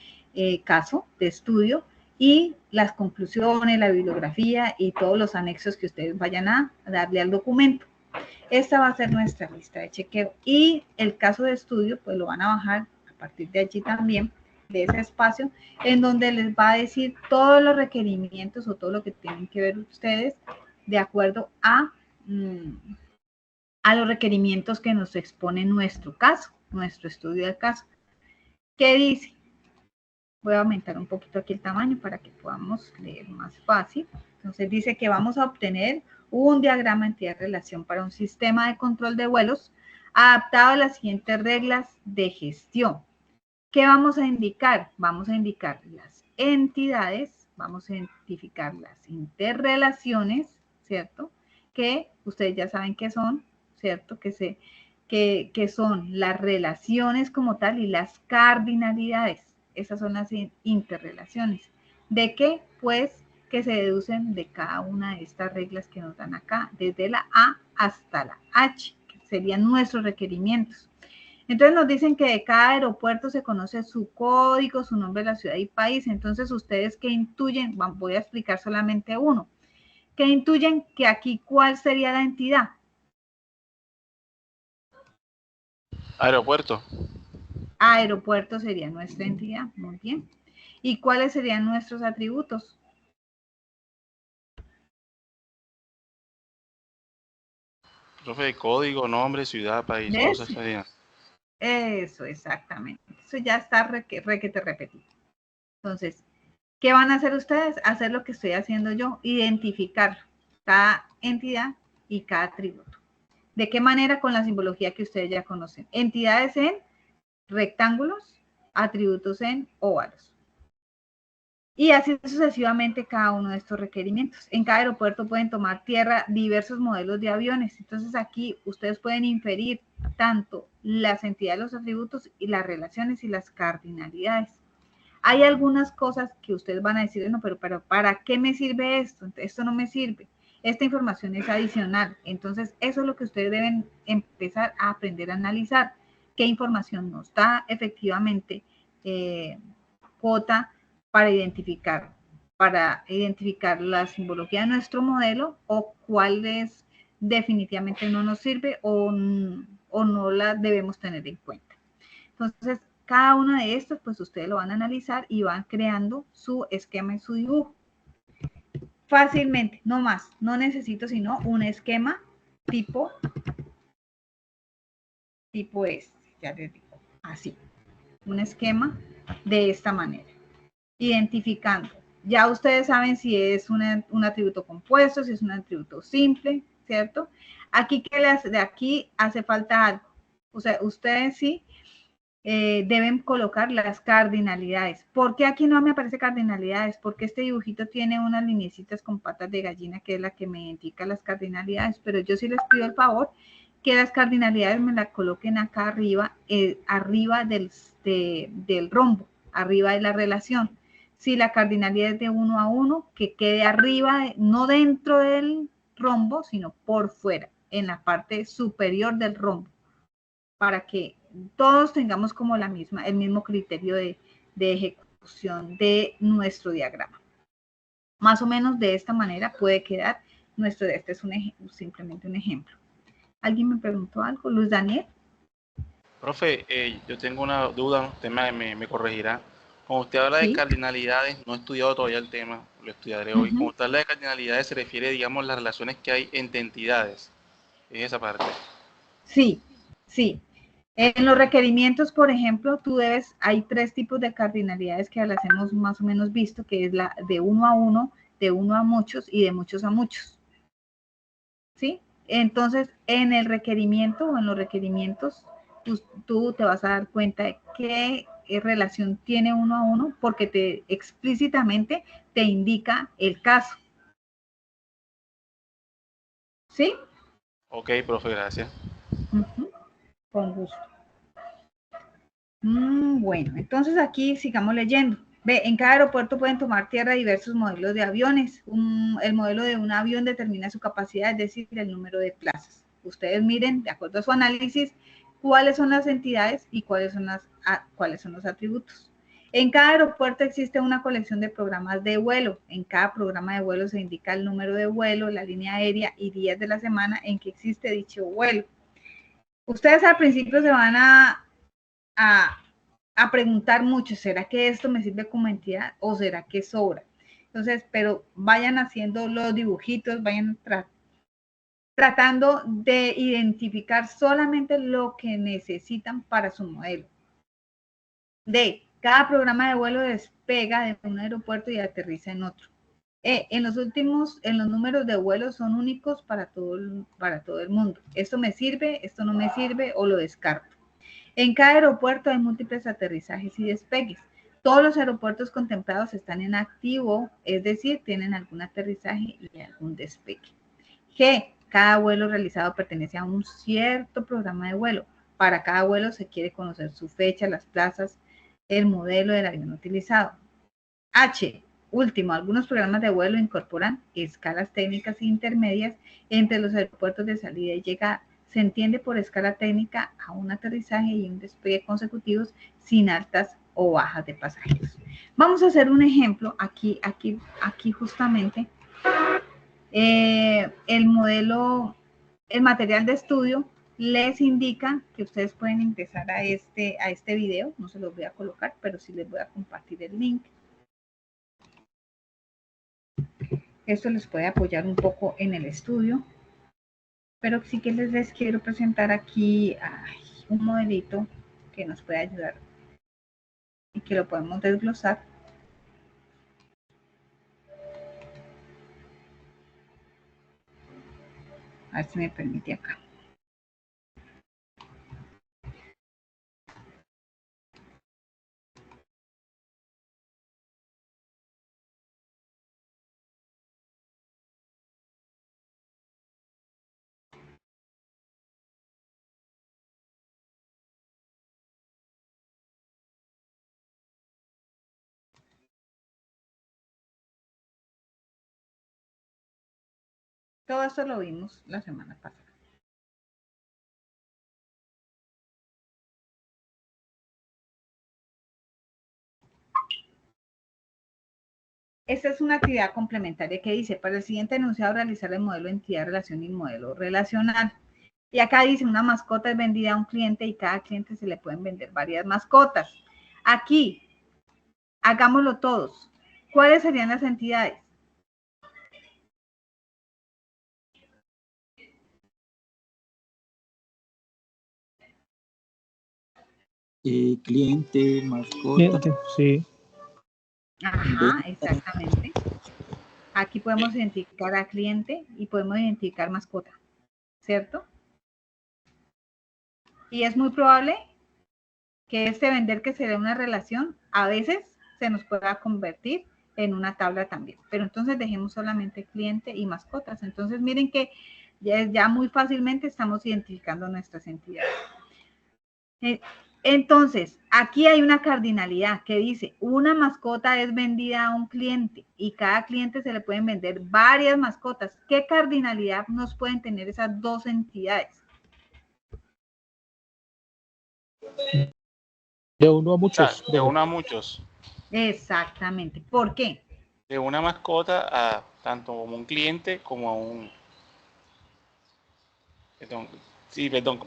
Speaker 1: caso de estudio, y las conclusiones, la bibliografía y todos los anexos que ustedes vayan a darle al documento. Esta va a ser nuestra lista de chequeo y el caso de estudio pues lo van a bajar a partir de allí también, de ese espacio, en donde les va a decir todos los requerimientos o todo lo que tienen que ver ustedes de acuerdo a los requerimientos que nos expone nuestro caso, nuestro estudio del caso. ¿Qué dice? Voy a aumentar un poquito aquí el tamaño para que podamos leer más fácil. Entonces dice que vamos a obtener un diagrama entidad-relación para un sistema de control de vuelos adaptado a las siguientes reglas de gestión. ¿Qué vamos a indicar? Vamos a indicar las entidades, vamos a identificar las interrelaciones, ¿cierto? Que ustedes ya saben qué son, ¿cierto? Que son las relaciones como tal y las cardinalidades. Esas son las interrelaciones. ¿De qué? Pues que se deducen de cada una de estas reglas que nos dan acá, desde la A hasta la H, que serían nuestros requerimientos. Entonces nos dicen que de cada aeropuerto se conoce su código, su nombre de la ciudad y país. Entonces ustedes que intuyen, voy a explicar solamente uno, que intuyen que aquí ¿cuál sería la entidad?
Speaker 5: Aeropuerto.
Speaker 1: Aeropuerto sería nuestra entidad, muy bien. ¿Y cuáles serían nuestros atributos?
Speaker 5: Profe, código, nombre, ciudad, país.
Speaker 1: ¿Ves?
Speaker 5: Cosas serían.
Speaker 1: Eso, exactamente. Eso ya está requete repetido. Entonces, ¿qué van a hacer ustedes? Hacer lo que estoy haciendo yo, identificar cada entidad y cada atributo. ¿De qué manera? Con la simbología que ustedes ya conocen. Entidades en rectángulos, atributos en óvalos. Y así sucesivamente cada uno de estos requerimientos. En cada aeropuerto pueden tomar tierra diversos modelos de aviones. Entonces aquí ustedes pueden inferir tanto las entidades, los atributos y las relaciones y las cardinalidades. Hay algunas cosas que ustedes van a decir, no, pero ¿para qué me sirve esto? Esto no me sirve. Esta información es adicional. Entonces eso es lo que ustedes deben empezar a aprender a analizar. ¿Qué información nos da efectivamente cuota para identificar la simbología de nuestro modelo o cuáles definitivamente no nos sirve o no la debemos tener en cuenta? Entonces, cada uno de estos, pues ustedes lo van a analizar y van creando su esquema y su dibujo. Fácilmente, no más, no necesito sino un esquema tipo ya les digo, así, un esquema de esta manera. Identificando. Ya ustedes saben si es un atributo compuesto, si es un atributo simple, ¿cierto? Aquí, de aquí hace falta algo. O sea, ustedes sí deben colocar las cardinalidades. ¿Por qué aquí no me aparece cardinalidades? Porque este dibujito tiene unas lineecitas con patas de gallina, que es la que me identifica las cardinalidades, pero yo sí les pido el favor que las cardinalidades me las coloquen acá arriba, arriba del rombo, arriba de la relación. Si la cardinalidad es de 1 a 1, que quede arriba, no dentro del rombo, sino por fuera, en la parte superior del rombo, para que todos tengamos como el mismo criterio de ejecución de nuestro diagrama. Más o menos de esta manera puede quedar este es simplemente un ejemplo. ¿Alguien me preguntó algo? Luis Daniel.
Speaker 5: Profe, yo tengo una duda, usted me corregirá. Cuando usted habla de cardinalidades, no he estudiado todavía el tema, lo estudiaré hoy. Cuando usted habla de cardinalidades se refiere, digamos, a las relaciones que hay entre entidades. Es esa parte.
Speaker 1: Sí, sí. En los requerimientos, por ejemplo, hay 3 tipos de cardinalidades que las hemos más o menos visto, que es la de 1 a 1, de 1 a muchos y de muchos a muchos. ¿Sí? Entonces, en el requerimiento o en los requerimientos, tú te vas a dar cuenta de qué relación tiene 1 a 1 porque explícitamente te indica el caso. ¿Sí?
Speaker 5: Ok, profe, gracias.
Speaker 1: Con gusto. Bueno, entonces aquí sigamos leyendo. Ve, en cada aeropuerto pueden tomar tierra diversos modelos de aviones. El modelo de un avión determina su capacidad, es decir, el número de plazas. Ustedes miren, de acuerdo a su análisis, cuáles son las entidades y cuáles son los atributos. En cada aeropuerto existe una colección de programas de vuelo. En cada programa de vuelo se indica el número de vuelo, la línea aérea y días de la semana en que existe dicho vuelo. Ustedes al principio se van a preguntar mucho, ¿será que esto me sirve como entidad o será que sobra? Entonces, pero vayan haciendo los dibujitos, vayan tratando de identificar solamente lo que necesitan para su modelo. Cada programa de vuelo despega de un aeropuerto y aterriza en otro. En los números de vuelo son únicos para todo el mundo. Esto me sirve, esto no me sirve o lo descarto. En cada aeropuerto hay múltiples aterrizajes y despegues. Todos los aeropuertos contemplados están en activo, es decir, tienen algún aterrizaje y algún despegue. G. Cada vuelo realizado pertenece a un cierto programa de vuelo. Para cada vuelo se quiere conocer su fecha, las plazas, el modelo del avión utilizado. H. Último, algunos programas de vuelo incorporan escalas técnicas intermedias entre los aeropuertos de salida y llegada. Se entiende por escala técnica a un aterrizaje y un despegue consecutivos sin altas o bajas de pasajeros. Vamos a hacer un ejemplo aquí justamente. El modelo, el material de estudio les indica que ustedes pueden ingresar a este video. No se los voy a colocar, pero sí les voy a compartir el link. Esto les puede apoyar un poco en el estudio, pero sí que les quiero presentar aquí un modelito que nos puede ayudar y que lo podemos desglosar. A ver si me permite acá. Todo esto lo vimos la semana pasada. Esta es una actividad complementaria que dice, para el siguiente enunciado realizar el modelo entidad, relación y modelo relacional. Y acá dice, una mascota es vendida a un cliente y cada cliente se le pueden vender varias mascotas. Aquí, hagámoslo todos. ¿Cuáles serían las entidades?
Speaker 6: Cliente, mascota.
Speaker 4: Cliente, sí.
Speaker 1: Ajá, exactamente. Aquí podemos identificar a cliente y podemos identificar mascota, ¿cierto? Y es muy probable que este vender, que será una relación, a veces se nos pueda convertir en una tabla también. Pero entonces dejemos solamente cliente y mascotas. Entonces miren que ya muy fácilmente estamos identificando nuestras entidades. Entonces, aquí hay una cardinalidad que dice, una mascota es vendida a un cliente y cada cliente se le pueden vender varias mascotas. ¿Qué cardinalidad nos pueden tener esas dos entidades?
Speaker 4: De uno a muchos.
Speaker 5: De uno a muchos.
Speaker 1: Exactamente. ¿Por qué?
Speaker 5: De una mascota a tanto como un cliente como a un... Perdón. Sí, perdón.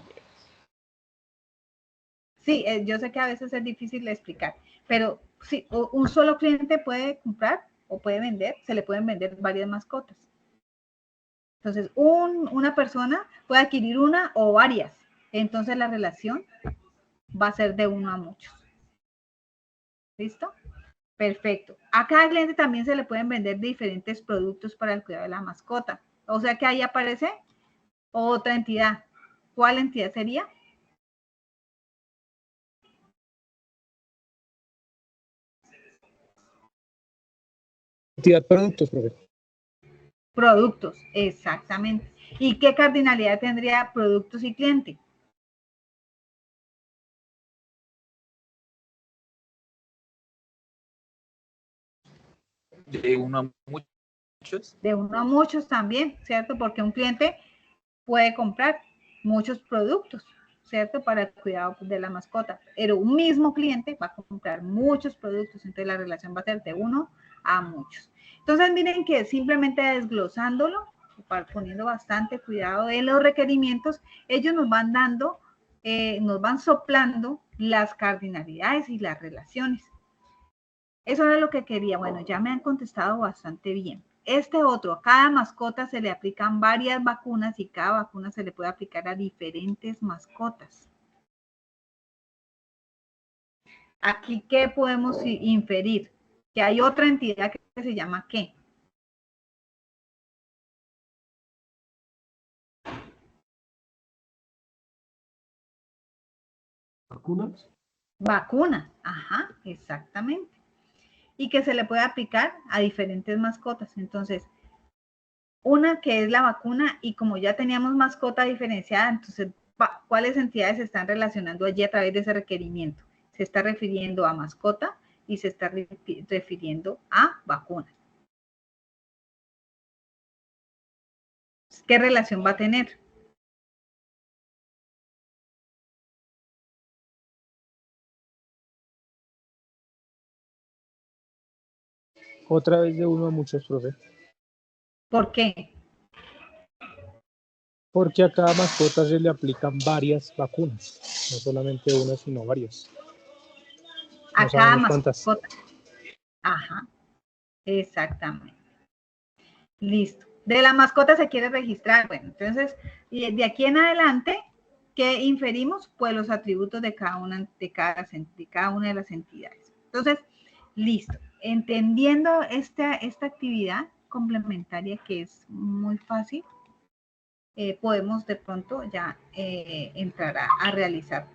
Speaker 1: Sí, yo sé que a veces es difícil de explicar, pero sí, un solo cliente puede comprar o puede vender, se le pueden vender varias mascotas. Entonces, una persona puede adquirir una o varias. Entonces, la relación va a ser de uno a muchos. ¿Listo? Perfecto. A cada cliente también se le pueden vender diferentes productos para el cuidado de la mascota. O sea que ahí aparece otra entidad. ¿Cuál entidad sería?
Speaker 4: Entidad productos, profe.
Speaker 1: Productos, exactamente. ¿Y qué cardinalidad tendría productos y cliente?
Speaker 6: De uno a muchos.
Speaker 1: De uno a muchos también, ¿cierto? Porque un cliente puede comprar muchos productos, ¿cierto? Para el cuidado de la mascota. Pero un mismo cliente va a comprar muchos productos, entonces la relación va a ser de uno a muchos. Entonces miren que simplemente desglosándolo, poniendo bastante cuidado en los requerimientos, ellos nos van dando, nos van soplando las cardinalidades y las relaciones. Eso era lo que quería. Bueno, ya me han contestado bastante bien. Este otro, a cada mascota se le aplican varias vacunas y cada vacuna se le puede aplicar a diferentes mascotas. Aquí, ¿qué podemos inferir? Que hay otra entidad que se llama ¿qué?
Speaker 4: ¿Vacunas?
Speaker 1: Vacunas, ajá, exactamente. Y que se le puede aplicar a diferentes mascotas. Entonces, una que es la vacuna, y como ya teníamos mascota diferenciada, entonces, ¿cuáles entidades se están relacionando allí a través de ese requerimiento? Se está refiriendo a mascota y se está refiriendo a vacunas. ¿Qué relación va a tener?
Speaker 4: Otra vez de uno a muchos, profe.
Speaker 1: ¿Por qué?
Speaker 4: Porque a cada mascota se le aplican varias vacunas, no solamente una, sino varias.
Speaker 1: A
Speaker 4: No
Speaker 1: cada
Speaker 4: sabemos cuántas.
Speaker 1: mascota. Ajá, exactamente. Listo. De la mascota se quiere registrar. Bueno, entonces, de aquí en adelante, ¿qué inferimos? Pues los atributos de cada una de las entidades. Entonces, listo. Entendiendo esta actividad complementaria que es muy fácil, podemos de pronto ya entrar a realizar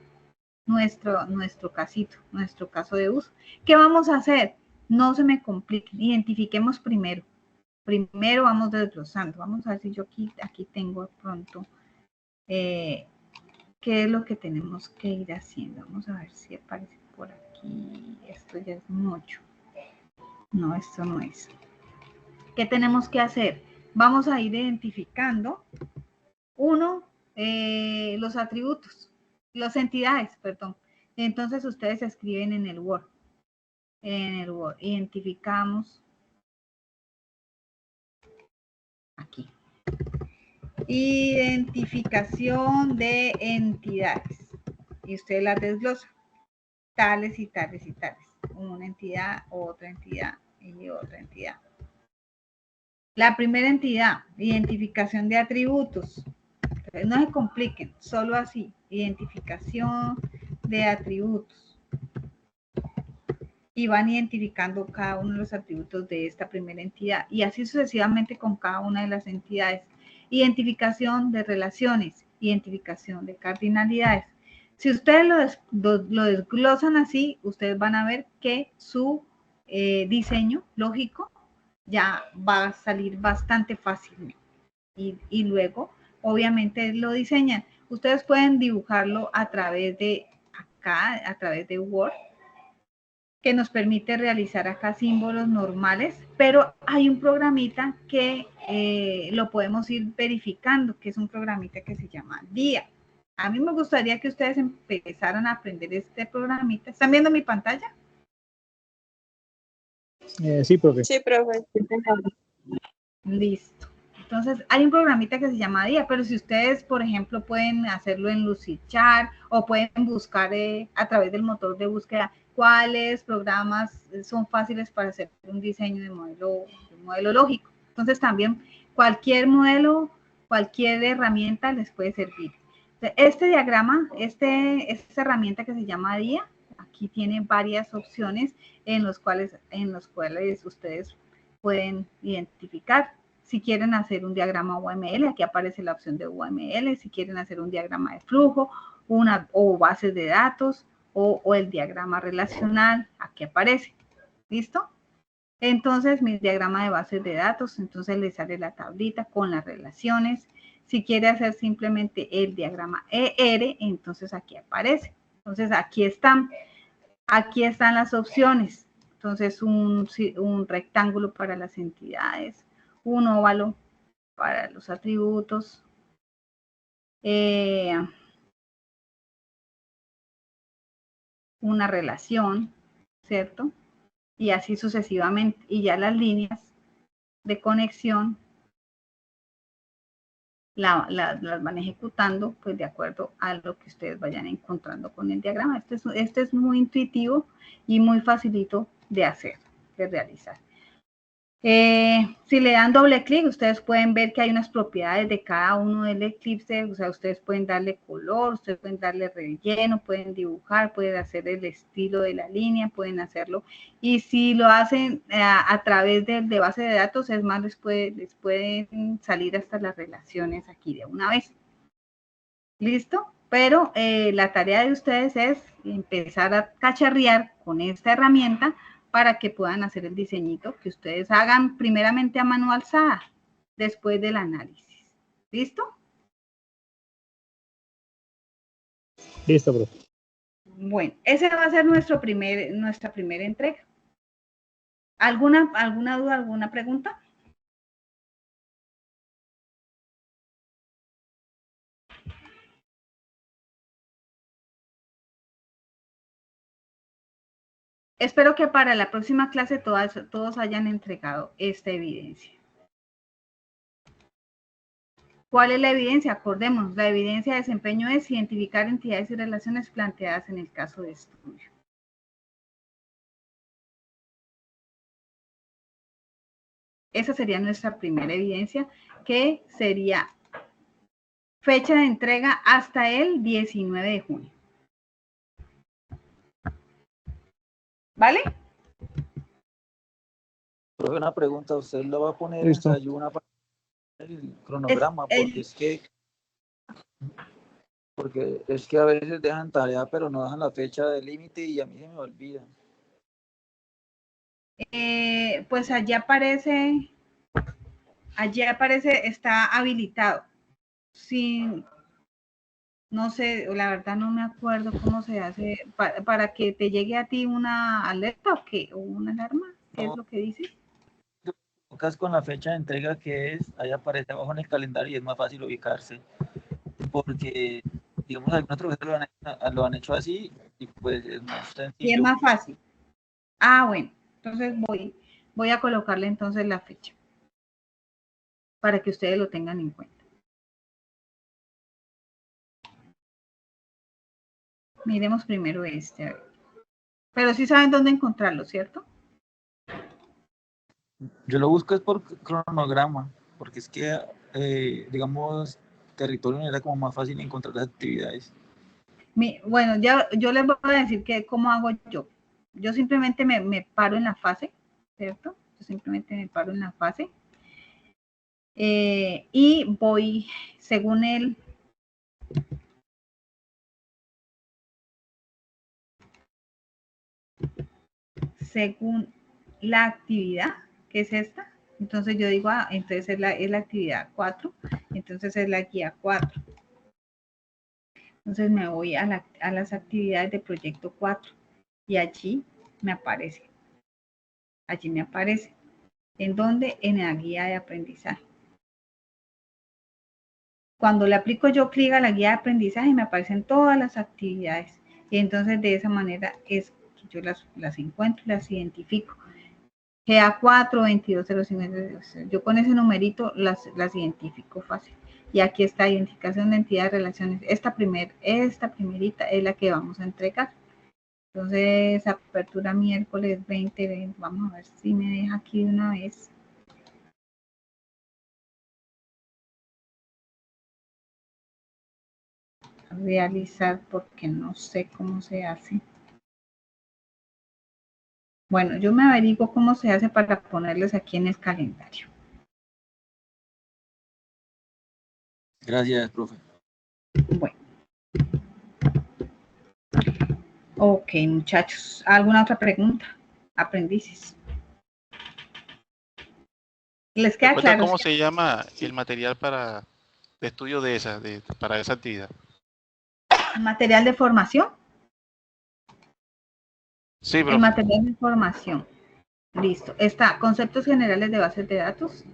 Speaker 1: nuestro casito, nuestro caso de uso. ¿Qué vamos a hacer? No se me compliquen, identifiquemos primero. Primero vamos desglosando. Vamos a ver si yo aquí tengo de pronto qué es lo que tenemos que ir haciendo. Vamos a ver si aparece por aquí. Esto ya es mucho. No, esto no es. ¿Qué tenemos que hacer? Vamos a ir identificando los atributos, las entidades, perdón. Entonces ustedes escriben en el Word. En el Word identificamos aquí. Identificación de entidades. Y usted las desglosa. Tales y tales y tales. Una entidad, otra entidad y otra entidad. La primera entidad, identificación de atributos. Entonces, no se compliquen, solo así. Identificación de atributos. Y van identificando cada uno de los atributos de esta primera entidad. Y así sucesivamente con cada una de las entidades. Identificación de relaciones, identificación de cardinalidades. Si ustedes lo desglosan así, ustedes van a ver que su diseño lógico ya va a salir bastante fácilmente. Y luego, obviamente, lo diseñan. Ustedes pueden dibujarlo a través de acá, a través de Word, que nos permite realizar acá símbolos normales, pero hay un programita que lo podemos ir verificando, que es un programita que se llama DIA. A mí me gustaría que ustedes empezaran a aprender este programita. ¿Están viendo mi pantalla?
Speaker 4: Sí, profe.
Speaker 2: Sí, profe.
Speaker 1: Listo. Entonces, hay un programita que se llama DIA, pero si ustedes, por ejemplo, pueden hacerlo en Lucidchart o pueden buscar a través del motor de búsqueda cuáles programas son fáciles para hacer un diseño de modelo lógico. Entonces, también cualquier modelo, cualquier herramienta les puede servir. Este diagrama, esta herramienta que se llama DIA, aquí tiene varias opciones en los cuales ustedes pueden identificar. Si quieren hacer un diagrama UML, aquí aparece la opción de UML. Si quieren hacer un diagrama de flujo, o bases de datos, o el diagrama relacional, aquí aparece. ¿Listo? Entonces, mi diagrama de bases de datos, entonces le sale la tablita con las relaciones. Si quiere hacer simplemente el diagrama ER, entonces aquí aparece. Entonces, aquí están las opciones. Entonces, un rectángulo para las entidades, un óvalo para los atributos, una relación, ¿cierto? Y así sucesivamente. Y ya las líneas de conexión las van ejecutando pues de acuerdo a lo que ustedes vayan encontrando con el diagrama. Este es muy intuitivo y muy facilito de hacer, de realizar. Si le dan doble clic, ustedes pueden ver que hay unas propiedades de cada uno del eclipse, o sea, ustedes pueden darle color, ustedes pueden darle relleno, pueden dibujar, pueden hacer el estilo de la línea, pueden hacerlo, y si lo hacen a través de base de datos, es más, les pueden salir hasta las relaciones aquí de una vez. ¿Listo? Pero la tarea de ustedes es empezar a cacharrear con esta herramienta para que puedan hacer el diseñito que ustedes hagan primeramente a mano alzada, después del análisis. ¿Listo?
Speaker 4: Listo, profe.
Speaker 1: Bueno, ese va a ser nuestra primera entrega. ¿Alguna duda, alguna pregunta? Espero que para la próxima clase todos hayan entregado esta evidencia. ¿Cuál es la evidencia? Acordémonos, la evidencia de desempeño es identificar entidades y relaciones planteadas en el caso de estudio. Esa sería nuestra primera evidencia, que sería fecha de entrega hasta el 19 de junio. ¿Vale?
Speaker 6: Profe, una pregunta, ¿usted lo va a poner
Speaker 4: Listo.
Speaker 6: en ayuno para el cronograma? Porque es que a veces dejan tarea, pero no dejan la fecha de límite y a mí se me olvida.
Speaker 1: Pues allí aparece, está habilitado. Sí, no sé, la verdad no me acuerdo cómo se hace, para que te llegue a ti una alerta o qué, o una alarma, ¿qué es lo que dice?
Speaker 6: Tocas con la fecha de entrega que es, ahí aparece abajo en el calendario y es más fácil ubicarse. Porque, digamos, algunos profesores lo han hecho así y pues es más sencillo.
Speaker 1: Y es más fácil. Ah, bueno, entonces voy a colocarle entonces la fecha para que ustedes lo tengan en cuenta. Miremos primero este, a ver. Pero sí saben dónde encontrarlo, ¿cierto?
Speaker 6: Yo lo busco es por cronograma, porque es que, digamos, territorio era como más fácil encontrar las actividades.
Speaker 1: Bueno, yo les voy a decir que cómo hago yo. Yo simplemente me paro en la fase, ¿cierto? Yo simplemente me paro en la fase. Y voy, según la actividad, que es esta. Entonces yo digo, entonces es la actividad 4, entonces es la guía 4. Entonces me voy a las actividades de proyecto 4 y allí me aparece. Allí me aparece. ¿En dónde? En la guía de aprendizaje. Cuando le aplico yo clic a la guía de aprendizaje me aparecen todas las actividades y entonces de esa manera es que yo las encuentro y las identifico. GA4, 2205, yo con ese numerito las identifico fácil. Y aquí está identificación de entidades, relaciones. Esta primerita es la que vamos a entregar. Entonces, apertura miércoles 20, vamos a ver si me deja aquí de una vez. Realizar, porque no sé cómo se hace. Bueno, yo me averiguo cómo se hace para ponerles aquí en el calendario.
Speaker 6: Gracias, profe.
Speaker 1: Bueno. Ok, muchachos. ¿Alguna otra pregunta? Aprendices. ¿Les queda claro?
Speaker 5: ¿Cómo se llama el material de estudio para esa actividad?
Speaker 1: ¿Material de formación?
Speaker 5: Sí, profe.
Speaker 1: El material de formación. Listo. Está conceptos generales de bases de datos,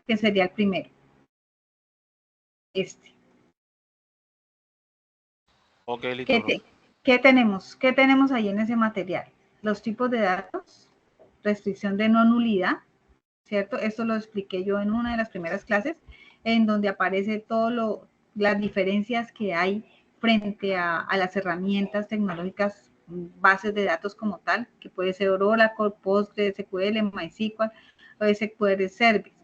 Speaker 1: que sería el primero. Este.
Speaker 5: Ok, listo, profe.
Speaker 1: ¿Qué tenemos? ¿Qué tenemos ahí en ese material? Los tipos de datos, restricción de no nulidad, ¿cierto? Esto lo expliqué yo en una de las primeras clases, en donde aparece las diferencias que hay frente a las herramientas tecnológicas, bases de datos como tal, que puede ser Oracle, PostgreSQL, MySQL o SQL Service.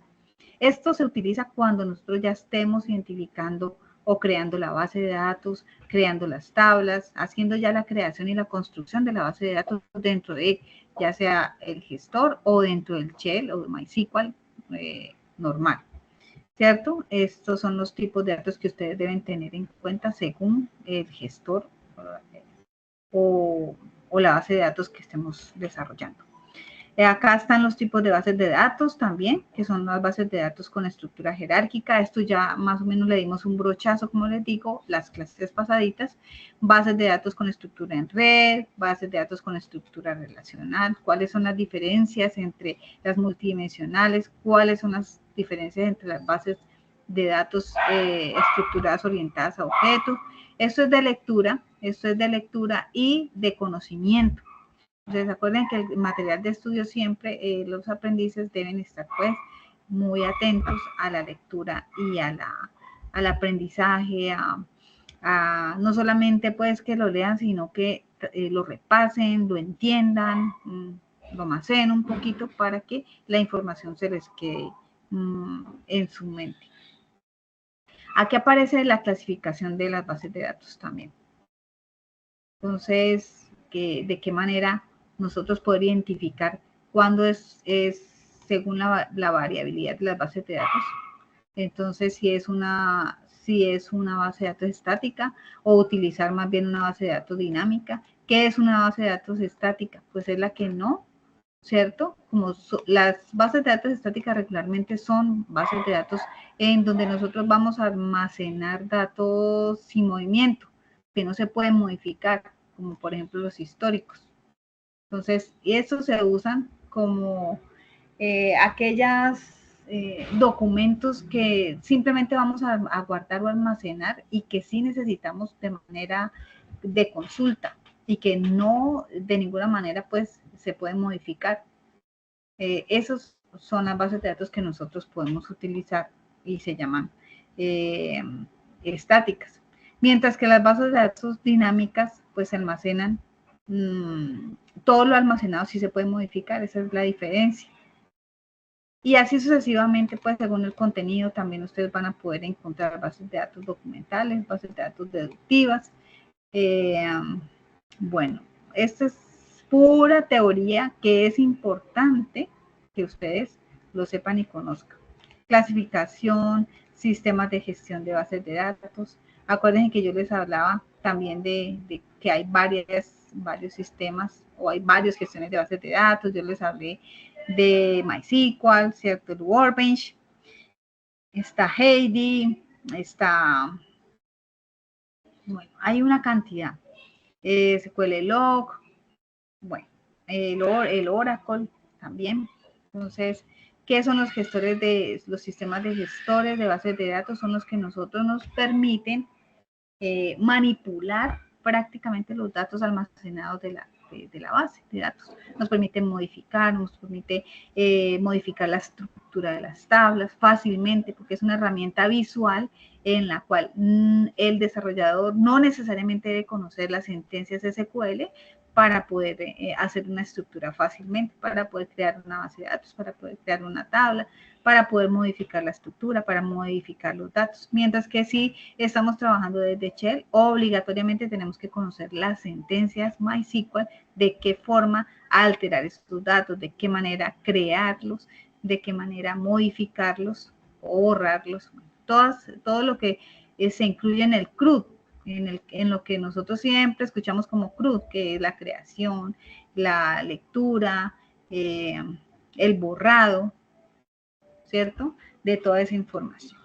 Speaker 1: Esto se utiliza cuando nosotros ya estemos identificando o creando la base de datos, creando las tablas, haciendo ya la creación y la construcción de la base de datos dentro de ya sea el gestor o dentro del Shell o MySQL normal, ¿cierto? Estos son los tipos de datos que ustedes deben tener en cuenta según el gestor o la base de datos que estemos desarrollando. Acá están los tipos de bases de datos también, que son las bases de datos con estructura jerárquica. Esto ya más o menos le dimos un brochazo, como les digo, las clases pasaditas. Bases de datos con estructura en red, bases de datos con estructura relacional, cuáles son las diferencias entre las multidimensionales, cuáles son las diferencias entre las bases de datos estructuradas orientadas a objetos. Esto es de lectura y de conocimiento. Entonces, acuerden que el material de estudio siempre, los aprendices deben estar pues muy atentos a la lectura y al aprendizaje, no solamente pues que lo lean, sino que lo repasen, lo entiendan, lo almacenen un poquito para que la información se les quede en su mente. Aquí aparece la clasificación de las bases de datos también. Entonces, ¿de qué manera nosotros poder identificar cuándo es según la variabilidad de las bases de datos? Entonces, si es una base de datos estática o utilizar más bien una base de datos dinámica. ¿Qué es una base de datos estática? Pues es la que no, ¿cierto? Como las bases de datos estáticas regularmente son bases de datos en donde nosotros vamos a almacenar datos sin movimiento, que no se pueden modificar, como por ejemplo los históricos. Entonces, estos se usan como aquellos documentos que simplemente vamos a guardar o almacenar y que sí necesitamos de manera de consulta y que no de ninguna manera pues se pueden modificar. Esos son las bases de datos que nosotros podemos utilizar y se llaman estáticas. Mientras que las bases de datos dinámicas pues se almacenan, todo lo almacenado sí se puede modificar, esa es la diferencia. Y así sucesivamente, pues según el contenido, también ustedes van a poder encontrar bases de datos documentales, bases de datos deductivas. Bueno, esto es pura teoría que es importante que ustedes lo sepan y conozcan. Clasificación, sistemas de gestión de bases de datos. Acuérdense que yo les hablaba también de que hay varios sistemas o hay varias gestiones de bases de datos. Yo les hablé de MySQL, ¿cierto? El Workbench, está Heidi, está, bueno, hay una cantidad, SQLlog, bueno, el Oracle también. Entonces, ¿qué son los gestores los sistemas de gestores de bases de datos? Son los que nosotros nos permiten manipular prácticamente los datos almacenados de la base de datos. Nos permite modificar, modificar la estructura de las tablas fácilmente, porque es una herramienta visual en la cual el desarrollador no necesariamente debe conocer las sentencias SQL para poder hacer una estructura fácilmente, para poder crear una base de datos, para poder crear una tabla, para poder modificar la estructura, para modificar los datos. Mientras que si estamos trabajando desde Shell, obligatoriamente tenemos que conocer las sentencias MySQL, de qué forma alterar estos datos, de qué manera crearlos, de qué manera modificarlos o borrarlos. Todo lo que se incluye en el CRUD, en lo que nosotros siempre escuchamos como CRUD, que es la creación, la lectura, el borrado, ¿cierto? De toda esa información.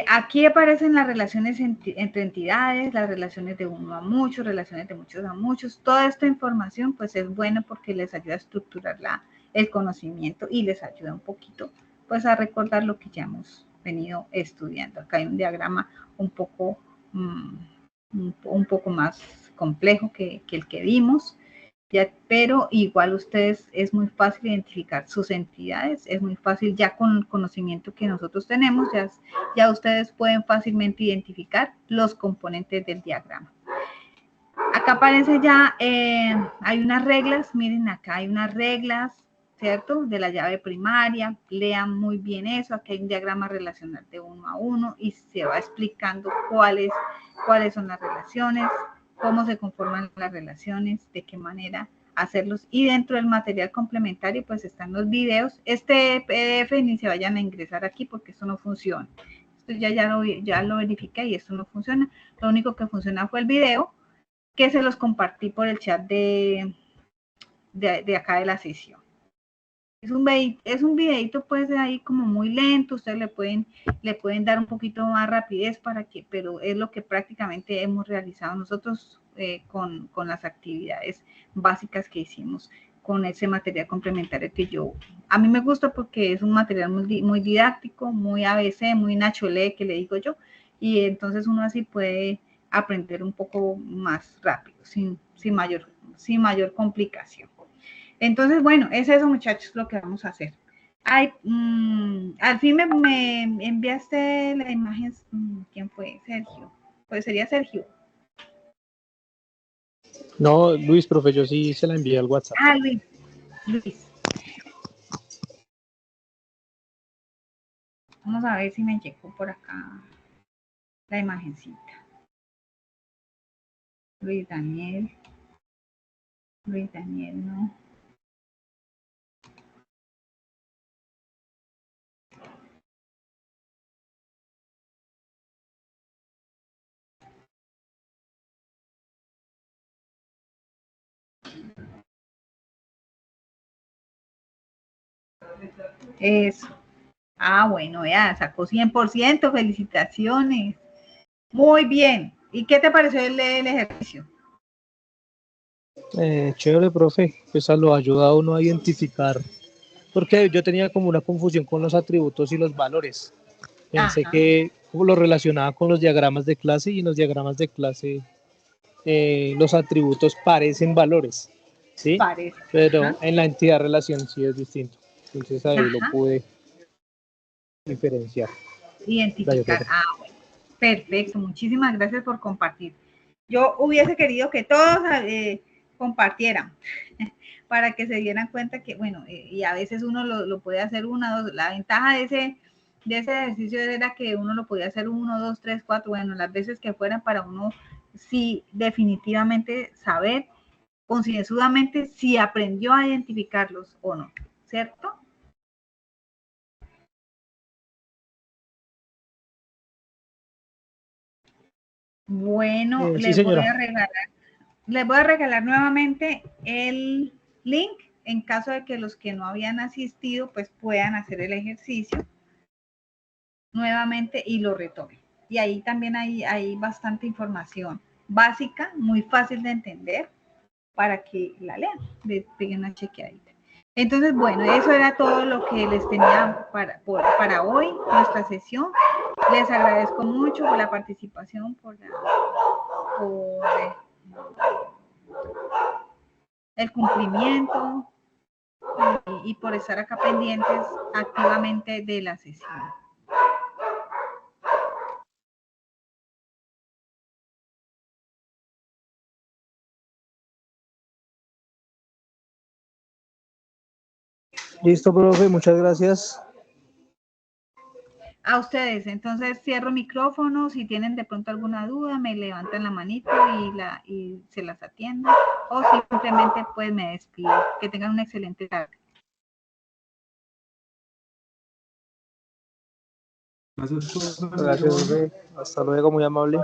Speaker 1: Aquí aparecen las relaciones entre entidades, las relaciones de uno a muchos, relaciones de muchos a muchos. Toda esta información pues es buena porque les ayuda a estructurar el conocimiento y les ayuda un poquito pues a recordar lo que ya hemos venido estudiando. Acá hay un diagrama un poco más complejo que el que vimos. Pero igual ustedes es muy fácil identificar sus entidades, es muy fácil ya con el conocimiento que nosotros tenemos, ya ustedes pueden fácilmente identificar los componentes del diagrama. Acá aparece ya, hay unas reglas, miren acá hay unas reglas, ¿cierto? De la llave primaria, lean muy bien eso, aquí hay un diagrama relacional de 1 a 1 y se va explicando cuáles son las relaciones, cómo se conforman las relaciones, de qué manera hacerlos. Y dentro del material complementario, pues están los videos. Este PDF ni se vayan a ingresar aquí porque esto no funciona. Esto ya lo verifiqué y esto no funciona. Lo único que funciona fue el video, que se los compartí por el chat de de acá de la sesión. Es un videito pues ahí como muy lento, ustedes le pueden dar un poquito más rapidez pero es lo que prácticamente hemos realizado nosotros con las actividades básicas que hicimos con ese material complementario a mí me gusta porque es un material muy didáctico, muy ABC, muy Nacholé, que le digo yo, y entonces uno así puede aprender un poco más rápido, sin mayor complicación. Entonces, bueno, es eso, muchachos, lo que vamos a hacer. Ay, al fin me enviaste la imagen. ¿Quién fue? Sergio. Pues sería Sergio.
Speaker 4: No, Luis, profe, yo sí se la envié al WhatsApp.
Speaker 1: Ah, Luis. Vamos a ver si me llegó por acá la imagencita. Luis Daniel, no. Eso. Ah, bueno, ya sacó 100%, felicitaciones. Muy bien. ¿Y qué te pareció el ejercicio?
Speaker 4: Chévere, profe, eso lo ayuda a uno a identificar, porque yo tenía como una confusión con los atributos y los valores. Pensé que lo relacionaba con los diagramas de clase y en los diagramas de clase los atributos parecen valores, ¿sí? Pero en la entidad relación sí es distinto. Entonces ahí lo pude diferenciar.
Speaker 1: Identificar. Bueno. Perfecto. Muchísimas gracias por compartir. Yo hubiese querido que todos compartieran para que se dieran cuenta que, bueno, y a veces uno lo puede hacer una, dos. La ventaja de ese ejercicio era que uno lo podía hacer 1, 2, 3, 4, bueno, las veces que fueran para uno, sí, definitivamente saber concienzudamente si aprendió a identificarlos o no, ¿cierto? Bueno,
Speaker 4: sí,
Speaker 1: les voy a regalar nuevamente el link en caso de que los que no habían asistido pues puedan hacer el ejercicio nuevamente y lo retomen. Y ahí también hay bastante información básica, muy fácil de entender para que la lean, les peguen una chequeadita. Entonces, bueno, eso era todo lo que les tenía para hoy, nuestra sesión. Les agradezco mucho por la participación, por el cumplimiento y por estar acá pendientes activamente de la sesión.
Speaker 4: Listo, profe, muchas gracias.
Speaker 1: A ustedes, entonces cierro micrófono, si tienen de pronto alguna duda, me levantan la manito y se las atiendo, o simplemente pues me despido. Que tengan una excelente tarde.
Speaker 3: Gracias,
Speaker 4: profe. Hasta luego, muy amable.